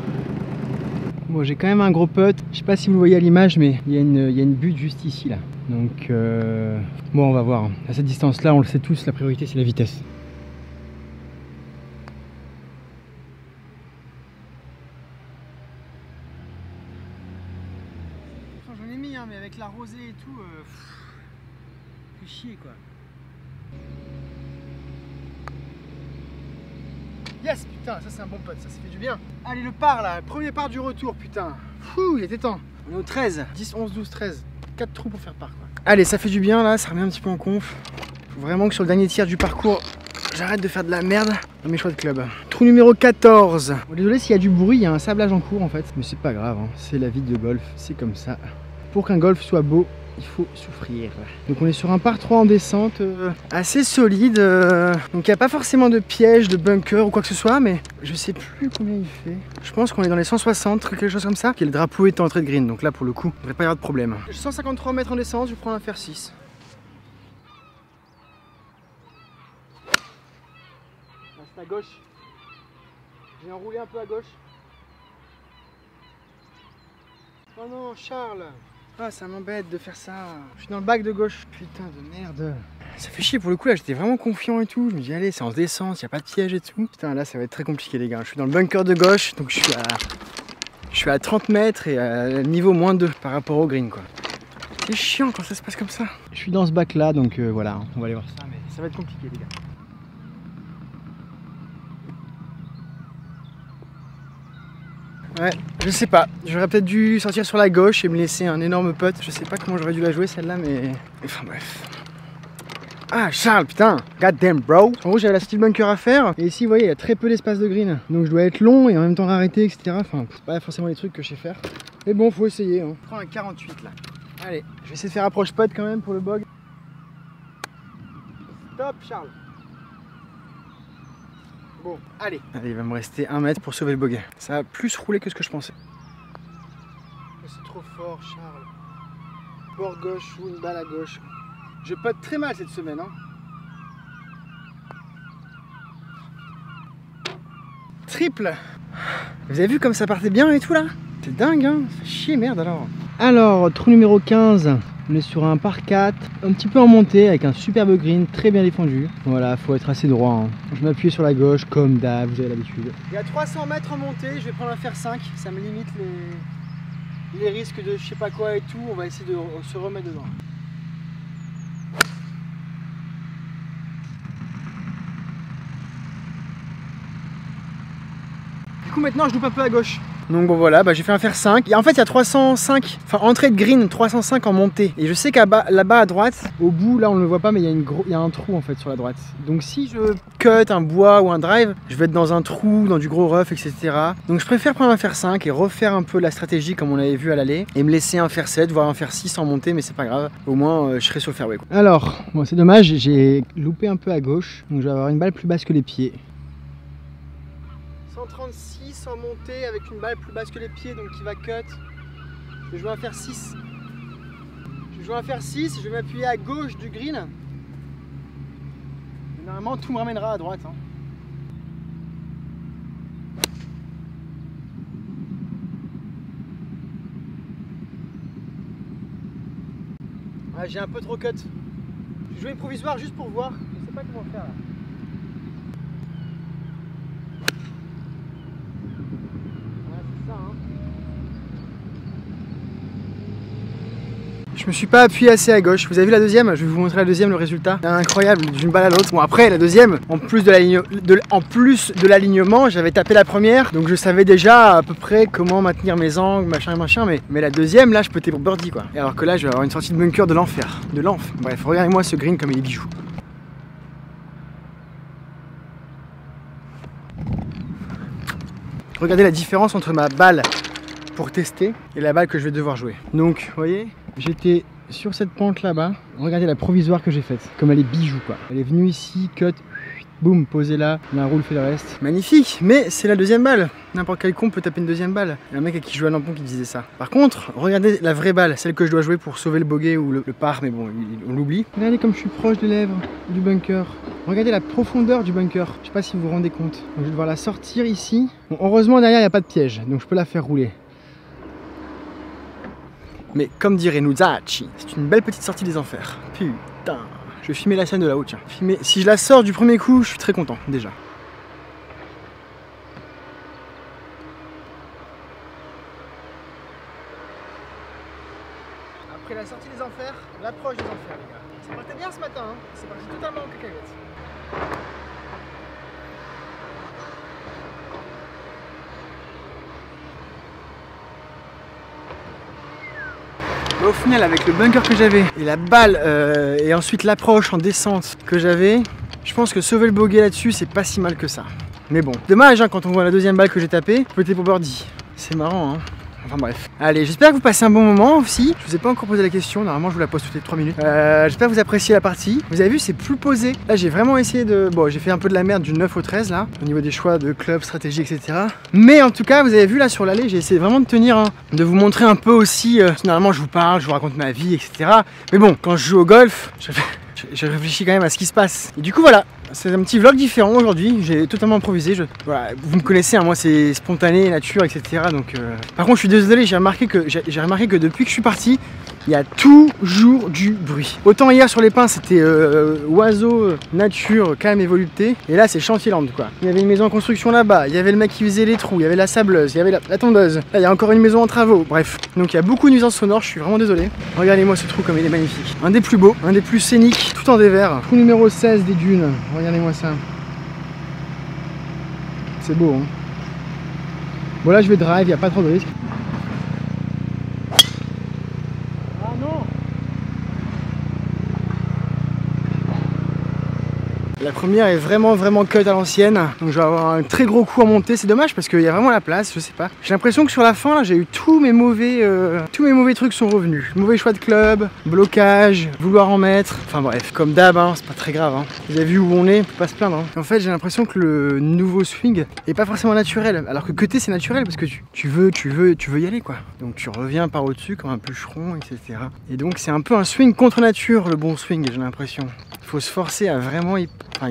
Bon, j'ai quand même un gros putt. Je sais pas si vous le voyez à l'image, mais il y a une butte juste ici, là. Donc, bon, on va voir. À cette distance-là, on le sait tous, la priorité, c'est la vitesse. J'en ai mis, hein, mais avec la rosée et tout, fait chier, quoi. Yes, putain, ça c'est un bon putt, ça fait du bien. Allez, le par là, le premier par du retour, putain. Fou, il était temps. On est au 13, 10, 11, 12, 13. 4 trous pour faire par, quoi. Allez, ça fait du bien là, ça remet un petit peu en conf. Faut vraiment que sur le dernier tiers du parcours, j'arrête de faire de la merde dans mes choix de club. Trou numéro 14. Bon, désolé s'il y a du bruit, il y a un sablage en cours en fait. Mais c'est pas grave, hein. C'est la vie de golf, c'est comme ça. Pour qu'un golf soit beau, il faut souffrir. Donc on est sur un par 3 en descente assez solide. Donc il n'y a pas forcément de piège, de bunker ou quoi que ce soit, mais je sais plus combien il fait. Je pense qu'on est dans les 160, quelque chose comme ça. Et le drapeau est en entrée de green, donc là pour le coup, il ne devrait pas y avoir de problème. 153 mètres en descente, je prends un fer 6. Là c'est à gauche. J'ai enroulé un peu à gauche. Oh non, Charles! Ah, ça m'embête de faire ça. Je suis dans le bac de gauche. Putain de merde. Ça fait chier pour le coup là, j'étais vraiment confiant et tout. Je me dis allez, c'est en descente, il n'y a pas de piège et tout. Putain, là ça va être très compliqué les gars. Je suis dans le bunker de gauche, donc je suis à 30 mètres et à niveau moins 2 par rapport au green quoi. C'est chiant quand ça se passe comme ça. Je suis dans ce bac là, donc voilà, on va aller voir ça, mais ça va être compliqué les gars. Ouais, je sais pas, j'aurais peut-être dû sortir sur la gauche et me laisser un énorme putt. Je sais pas comment j'aurais dû la jouer celle-là, mais... Enfin bref. Ah Charles, putain, god damn bro. En gros j'avais la steel bunker à faire, et ici vous voyez il y a très peu d'espace de green. Donc je dois être long et en même temps arrêter, etc. Enfin, c'est pas forcément les trucs que je sais faire. Mais bon, faut essayer. Hein. Je prends un 48 là. Allez, je vais essayer de faire approche putt quand même pour le bog. Stop Charles. Bon, allez. Allez, il va me rester 1 mètre pour sauver le bogey. Ça a plus roulé que ce que je pensais. C'est trop fort, Charles. Bord gauche ou une balle à gauche. Je putt très mal cette semaine. Hein. Triple. Vous avez vu comme ça partait bien et tout là? C'est dingue, hein? Ça fait chier, merde alors. Alors, trou numéro 15. On est sur un par 4, un petit peu en montée avec un superbe green, très bien défendu. Voilà, faut être assez droit. Hein. Je m'appuie sur la gauche comme d'hab, vous avez l'habitude. Il y a 300 mètres en montée, je vais prendre un fer 5, ça me limite les risques de je sais pas quoi et tout. On va essayer de se remettre dedans. Du coup maintenant je loupe un peu à gauche. Donc bon voilà, j'ai fait un fer 5. Et en fait il y a 305, enfin entrée de green, 305 en montée. Et je sais qu'à là-bas à droite, au bout, là on ne le voit pas, mais il y a un trou en fait sur la droite. Donc si je cut un bois ou un drive, je vais être dans un trou, dans du gros rough, etc. Donc je préfère prendre un fer 5 et refaire un peu la stratégie comme on avait vu à l'aller. Et me laisser un fer 7, voire un fer 6 en montée, mais c'est pas grave. Au moins je serai sur le fairway. Alors, bon c'est dommage, j'ai loupé un peu à gauche. Donc je vais avoir une balle plus basse que les pieds. 136 en montée avec une balle plus basse que les pieds, donc qui va cut. Je vais jouer un fer 6. Je vais jouer un fer 6, je vais m'appuyer à gauche du green. Et normalement tout me ramènera à droite. Hein. Ouais, j'ai un peu trop cut. Je vais jouer provisoire juste pour voir. Je sais pas comment faire là. Je me suis pas appuyé assez à gauche. Vous avez vu la deuxième? Je vais vous montrer la deuxième, le résultat. Incroyable, d'une balle à l'autre. Bon après la deuxième, en plus de l'alignement, j'avais tapé la première. Donc je savais déjà à peu près comment maintenir mes angles, machin et machin. Mais la deuxième, là, je peux pour birdie quoi. Et alors que là, je vais avoir une sortie de bunker de l'enfer. De l'enfer. Bref, regardez-moi ce green comme il est bijou. Regardez la différence entre ma balle pour tester et la balle que je vais devoir jouer. Donc, vous voyez, j'étais sur cette pente là-bas. Regardez la provisoire que j'ai faite, comme elle est bijou quoi. Elle est venue ici, cut, boum, posée là, la roule fait le reste. Magnifique, mais c'est la deuxième balle. N'importe quel con peut taper une deuxième balle. Il y a un mec à qui je joue à Lampon qui disait ça. Par contre, regardez la vraie balle, celle que je dois jouer pour sauver le bogey ou le par, mais bon, on l'oublie. Regardez comme je suis proche des lèvres du bunker. Regardez la profondeur du bunker. Je sais pas si vous vous rendez compte. Donc, je vais devoir la sortir ici. Bon, heureusement derrière il n'y a pas de piège, donc je peux la faire rouler. Mais comme dirait Nuzachi, c'est une belle petite sortie des enfers. Putain, je vais filmer la scène de là-haut, tiens. Si je la sors du premier coup, je suis très content, déjà. Après la sortie des enfers, l'approche des enfers, les gars. Ça partait bien ce matin, hein. C'est parti totalement en cacahuète. Au final, avec le bunker que j'avais et la balle et ensuite l'approche en descente que j'avais, je pense que sauver le bogey là-dessus c'est pas si mal que ça. Mais bon, dommage hein, quand on voit la deuxième balle que j'ai tapée, peut-être pour birdie. C'est marrant hein. Enfin bref. Allez, j'espère que vous passez un bon moment aussi. Je vous ai pas encore posé la question, normalement je vous la pose toutes les 3 minutes. J'espère que vous appréciez la partie. Vous avez vu, c'est plus posé. Là j'ai vraiment essayé de... Bon, j'ai fait un peu de la merde du 9 au 13 là, au niveau des choix de club, stratégie, etc. Mais en tout cas, vous avez vu là sur l'allée, j'ai essayé vraiment de tenir, hein, de vous montrer un peu aussi... Normalement je vous parle, je vous raconte ma vie, etc. Mais bon, quand je joue au golf, je réfléchis quand même à ce qui se passe. Et du coup voilà, c'est un petit vlog différent aujourd'hui, j'ai totalement improvisé. Voilà, vous me connaissez, hein, moi c'est spontané, nature, etc. Donc, Par contre je suis désolé, j'ai remarqué que depuis que je suis parti, il y a toujours du bruit. Autant hier sur les pins c'était oiseaux, nature, calme et volupté. Et là c'est Chantiland quoi. Il y avait une maison en construction là-bas, il y avait le mec qui faisait les trous, il y avait la sableuse, il y avait la tondeuse. Là il y a encore une maison en travaux, bref. Donc il y a beaucoup de nuisances sonores, je suis vraiment désolé. Regardez-moi ce trou comme il est magnifique. Un des plus beaux, un des plus scéniques, tout en dévers. Trou numéro 16 des dunes, regardez-moi ça. C'est beau hein. Bon là je vais drive, il n'y a pas trop de risque. La première est vraiment cut à l'ancienne, donc je vais avoir un très gros coup à monter. C'est dommage parce qu'il y a vraiment la place, je sais pas. J'ai l'impression que sur la fin, j'ai eu tous mes mauvais trucs sont revenus. Mauvais choix de club, blocage, vouloir en mettre. Enfin bref, comme d'hab, hein, c'est pas très grave. Hein. Vous avez vu où on est, on peut pas se plaindre. Hein. En fait, j'ai l'impression que le nouveau swing est pas forcément naturel, alors que cutter c'est naturel parce que tu veux y aller quoi. Donc tu reviens par au-dessus comme un bûcheron, etc. Et donc c'est un peu un swing contre nature, le bon swing, j'ai l'impression. Il faut se forcer à vraiment y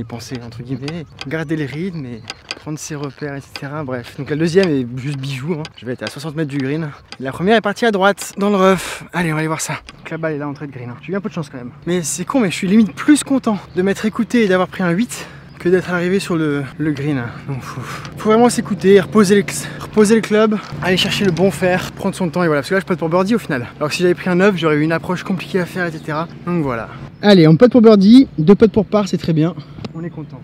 penser, entre guillemets, garder les rythmes et prendre ses repères, etc. Bref, donc la deuxième est juste bijou, hein. Je vais être à 60 mètres du green. La première est partie à droite, dans le rough. Allez, on va aller voir ça. Donc la balle est là, entrée de green. Hein. J'ai eu un peu de chance quand même. Mais c'est con, mais je suis limite plus content de m'être écouté et d'avoir pris un 8 que d'être arrivé sur le green. Donc faut vraiment s'écouter, reposer le club, aller chercher le bon fer, prendre son temps et voilà. Parce que là je pote pour birdie au final. Alors que si j'avais pris un 9, j'aurais eu une approche compliquée à faire, etc. Donc voilà. Allez, on pote pour birdie, 2 potes pour par, c'est très bien. On est content.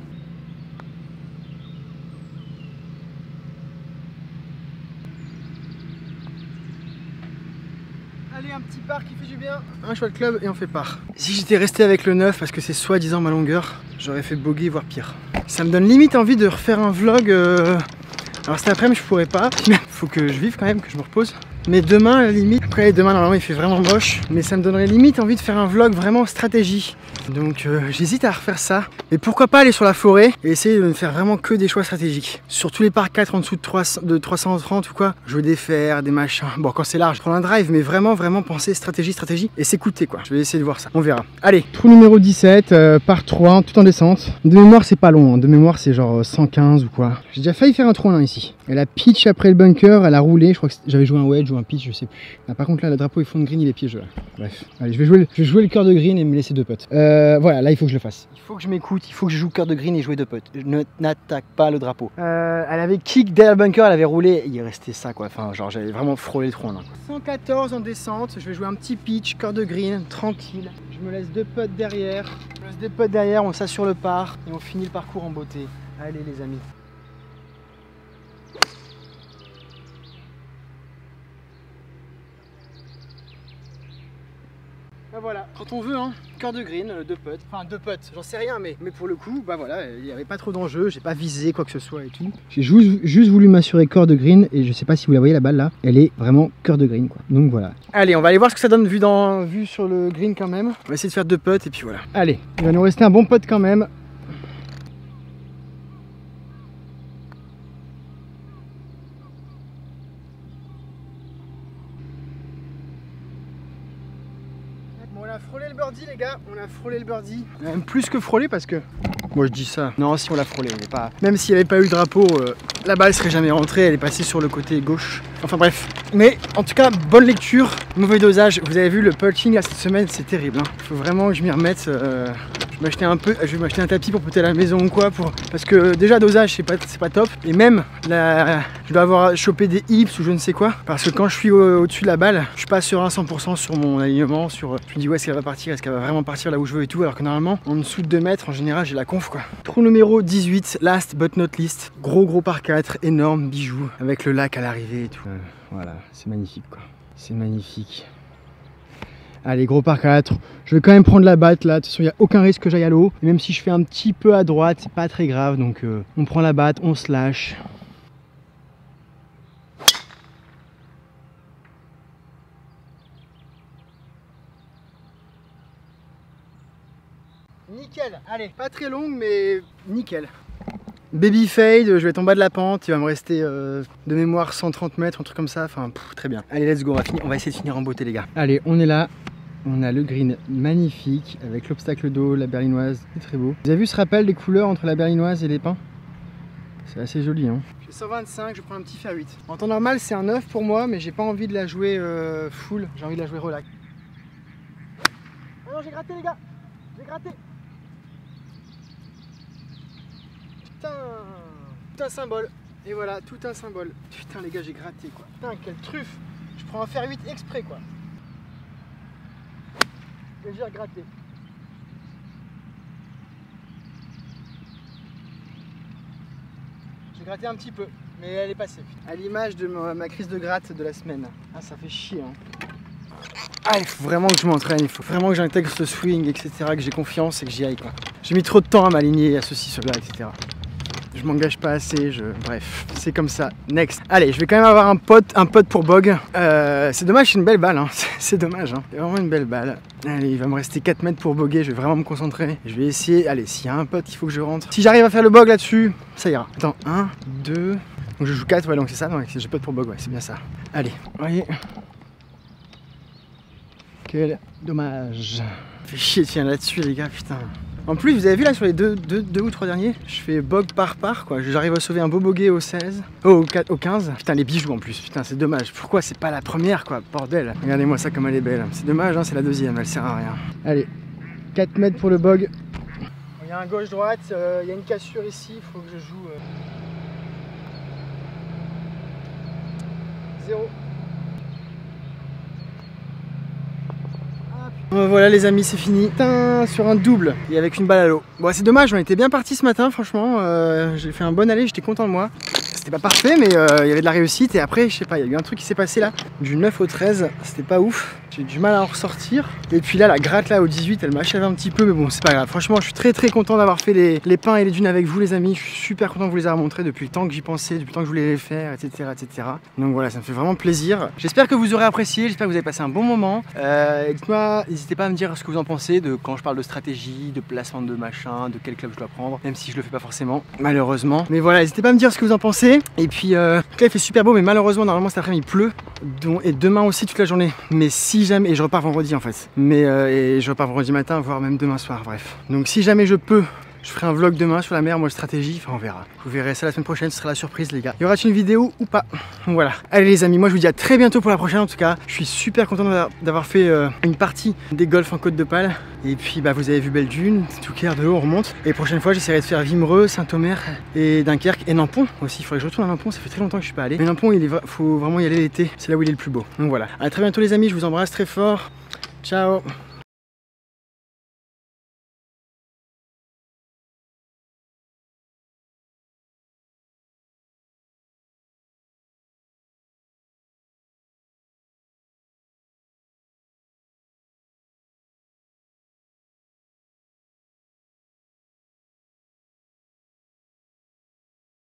Allez, un petit par qui fait du bien. Un choix de club et on fait par. Si j'étais resté avec le 9 parce que c'est soi-disant ma longueur, j'aurais fait bogey voire pire. Ça me donne limite envie de refaire un vlog. Alors cet après-midi je pourrais pas. Faut que je vive quand même, que je me repose. Mais demain à la limite, après demain normalement il fait vraiment moche, mais ça me donnerait limite envie de faire un vlog vraiment stratégie. Donc j'hésite à refaire ça. Mais pourquoi pas aller sur la forêt et essayer de ne faire vraiment que des choix stratégiques. Sur tous les par 4 en dessous de 330 ou quoi, jouer des fers, des machins. Bon quand c'est large, prendre un drive, mais vraiment penser stratégie et s'écouter quoi. Je vais essayer de voir ça, on verra. Allez, trou numéro 17, par 3, tout en descente. De mémoire c'est pas long, hein. De mémoire c'est genre 115 ou quoi. J'ai déjà failli faire un trou en 1 ici. Elle a pitch après le bunker, elle a roulé, je crois que j'avais joué un wedge ou un pitch, je sais plus. Ah, par contre là le drapeau est fond de green, il est piégeux là. Bref, allez je vais jouer le cœur de green et me laisser 2 potes. Voilà, là il faut que je le fasse. Il faut que je m'écoute, il faut que je joue cœur de green et jouer 2 potes. Je n'attaque pas le drapeau. Elle avait kick derrière le bunker, elle avait roulé, il restait ça quoi. Enfin genre j'avais vraiment frôlé le trou en 1. 114 en descente, je vais jouer un petit pitch, cœur de green, tranquille. Je me laisse 2 potes derrière. On s'assure le par et on finit le parcours en beauté. Allez les amis. Bah voilà, quand on veut, hein, cœur de green, 2 putts, enfin 2 putts, j'en sais rien, mais pour le coup, bah voilà, il n'y avait pas trop d'enjeux, j'ai pas visé quoi que ce soit et tout. J'ai juste voulu m'assurer cœur de green et je sais pas si vous la voyez la balle là, elle est vraiment cœur de green quoi. Donc voilà. Allez, on va aller voir ce que ça donne vu sur le green quand même. On va essayer de faire 2 putts et puis voilà. Allez, il va nous rester un bon putt quand même. Bon, on a frôlé le birdie les gars, on a frôlé le birdie. Même plus que frôlé parce que... Moi je dis ça. Non, si on l'a frôlé, on est pas... Même s'il n'y avait pas eu le drapeau, la balle serait jamais rentrée, elle est passée sur le côté gauche. Enfin bref. Mais en tout cas, bonne lecture, mauvais dosage. Vous avez vu le putting là cette semaine, c'est terrible. Hein. Faut vraiment que je m'y remette. Je vais m'acheter un tapis pour putter à la maison ou quoi. Parce que déjà dosage c'est pas top. Et même je dois avoir chopé des hips ou je ne sais quoi. Parce que quand je suis au-dessus de la balle, je suis pas serein 100% sur mon alignement. Je me dis ouais, est-ce qu'elle va partir, est-ce qu'elle va vraiment partir là où je veux et tout. Alors que normalement en dessous de 2 mètres en général j'ai la conf quoi. Trou numéro 18, last but not least. Gros par 4, énorme bijou. Avec le lac à l'arrivée et tout. Voilà, c'est magnifique quoi. C'est magnifique. Allez, gros par 4. Je vais quand même prendre la batte là. De toute façon, il n'y a aucun risque que j'aille à l'eau. Même si je fais un petit peu à droite, c'est pas très grave. Donc, on prend la batte, on se lâche. Nickel. Allez, pas très longue, mais nickel. Baby fade, je vais être en bas de la pente, il va me rester de mémoire 130 mètres, un truc comme ça, enfin très bien. Allez, let's go, on va essayer de finir en beauté les gars. Allez, on est là, on a le green magnifique avec l'obstacle d'eau, la berlinoise, c'est très beau. Vous avez vu ce rappel des couleurs entre la berlinoise et les pins? C'est assez joli hein. J'ai 125, je prends un petit fer 8. En temps normal c'est un 9 pour moi, mais j'ai pas envie de la jouer full, j'ai envie de la jouer relax. Oh non, j'ai gratté les gars, j'ai gratté. Putain, tout un symbole. Et voilà, tout un symbole. Putain les gars, j'ai gratté quoi. Putain, quelle truffe. Je prends un fer 8 exprès quoi. Et j'ai regratté. J'ai gratté un petit peu, mais elle est passée. À l'image de ma crise de gratte de la semaine. Ah, ça fait chier hein. Ah, il faut vraiment que je m'entraîne, il faut vraiment que j'intègre ce swing, etc. Que j'ai confiance et que j'y aille quoi. J'ai mis trop de temps à m'aligner à ceci, cela, etc. Je m'engage pas assez, bref, c'est comme ça. Next. Allez, je vais quand même avoir un pote pour bog. C'est dommage, c'est une belle balle, hein. C'est dommage, hein. C'est vraiment une belle balle. Allez, il va me rester 4 mètres pour boguer, je vais vraiment me concentrer. Je vais essayer, allez, s'il y a un pote, il faut que je rentre. Si j'arrive à faire le bog là-dessus, ça ira. Attends, 1, 2, donc je joue 4, ouais, donc c'est ça, non, j'ai pote pour bog, ouais, c'est bien ça. Allez, voyez. Quel dommage. Fait chier, tiens, là-dessus, les gars, putain. En plus, vous avez vu là sur les deux ou 3 derniers, je fais bog par quoi. J'arrive à sauver un beau boguet au 16, au 15. Putain, les bijoux en plus, putain, c'est dommage. Pourquoi c'est pas la première quoi, bordel. Regardez-moi ça comme elle est belle. C'est dommage, hein, c'est la deuxième, elle sert à rien. Allez, 4 mètres pour le bog. Il y a un gauche-droite, il y a une cassure ici, il faut que je joue. 0. Voilà les amis, c'est fini. Putain, sur un double et avec une balle à l'eau. Bon, c'est dommage, on était bien parti ce matin, franchement. J'ai fait un bon aller, j'étais content de moi. C'était pas parfait, mais il y avait de la réussite. Et après, je sais pas, il y a eu un truc qui s'est passé là. Du 9 au 13, c'était pas ouf. J'ai du mal à en ressortir. Et puis là, la gratte là au 18, elle m'a achevé un petit peu, mais bon, c'est pas grave. Franchement, je suis très content d'avoir fait les pins et les dunes avec vous, les amis. Je suis super content de vous les avoir montrés depuis le temps que j'y pensais, depuis le temps que je voulais les faire, etc., etc. Donc voilà, ça me fait vraiment plaisir. J'espère que vous aurez apprécié, j'espère que vous avez passé un bon moment. Dites-moi, n'hésitez pas à me dire ce que vous en pensez de quand je parle de stratégie, de placement de machin, de quel club je dois prendre, même si je le fais pas forcément, malheureusement. Mais voilà, n'hésitez pas à me dire ce que vous en pensez. Et puis, là, il fait super beau, mais malheureusement, normalement, cet après-midi, il pleut. Et demain aussi, toute la journée. Mais si jamais, et je repars vendredi en fait, mais et je repars vendredi matin, voire même demain soir, bref. Donc si jamais je peux, je ferai un vlog demain sur la mer, moi stratégie, enfin on verra. Vous verrez ça la semaine prochaine, ce sera la surprise les gars. Y aura-t-il une vidéo ou pas? Donc voilà. Allez les amis, moi je vous dis à très bientôt pour la prochaine en tout cas. Je suis super content d'avoir fait une partie des golfs en Côte de Pâle. Et puis bah vous avez vu Belle Dune, Touquet, de l'eau, on remonte. Et prochaine fois j'essaierai de faire Vimereux, Saint-Omer et Dunkerque et Nampont aussi. Il faudrait que je retourne à Nampont, ça fait très longtemps que je suis pas allé. Mais Nampont, faut vraiment y aller l'été, c'est là où il est le plus beau. Donc voilà. À très bientôt les amis, je vous embrasse très fort. Ciao.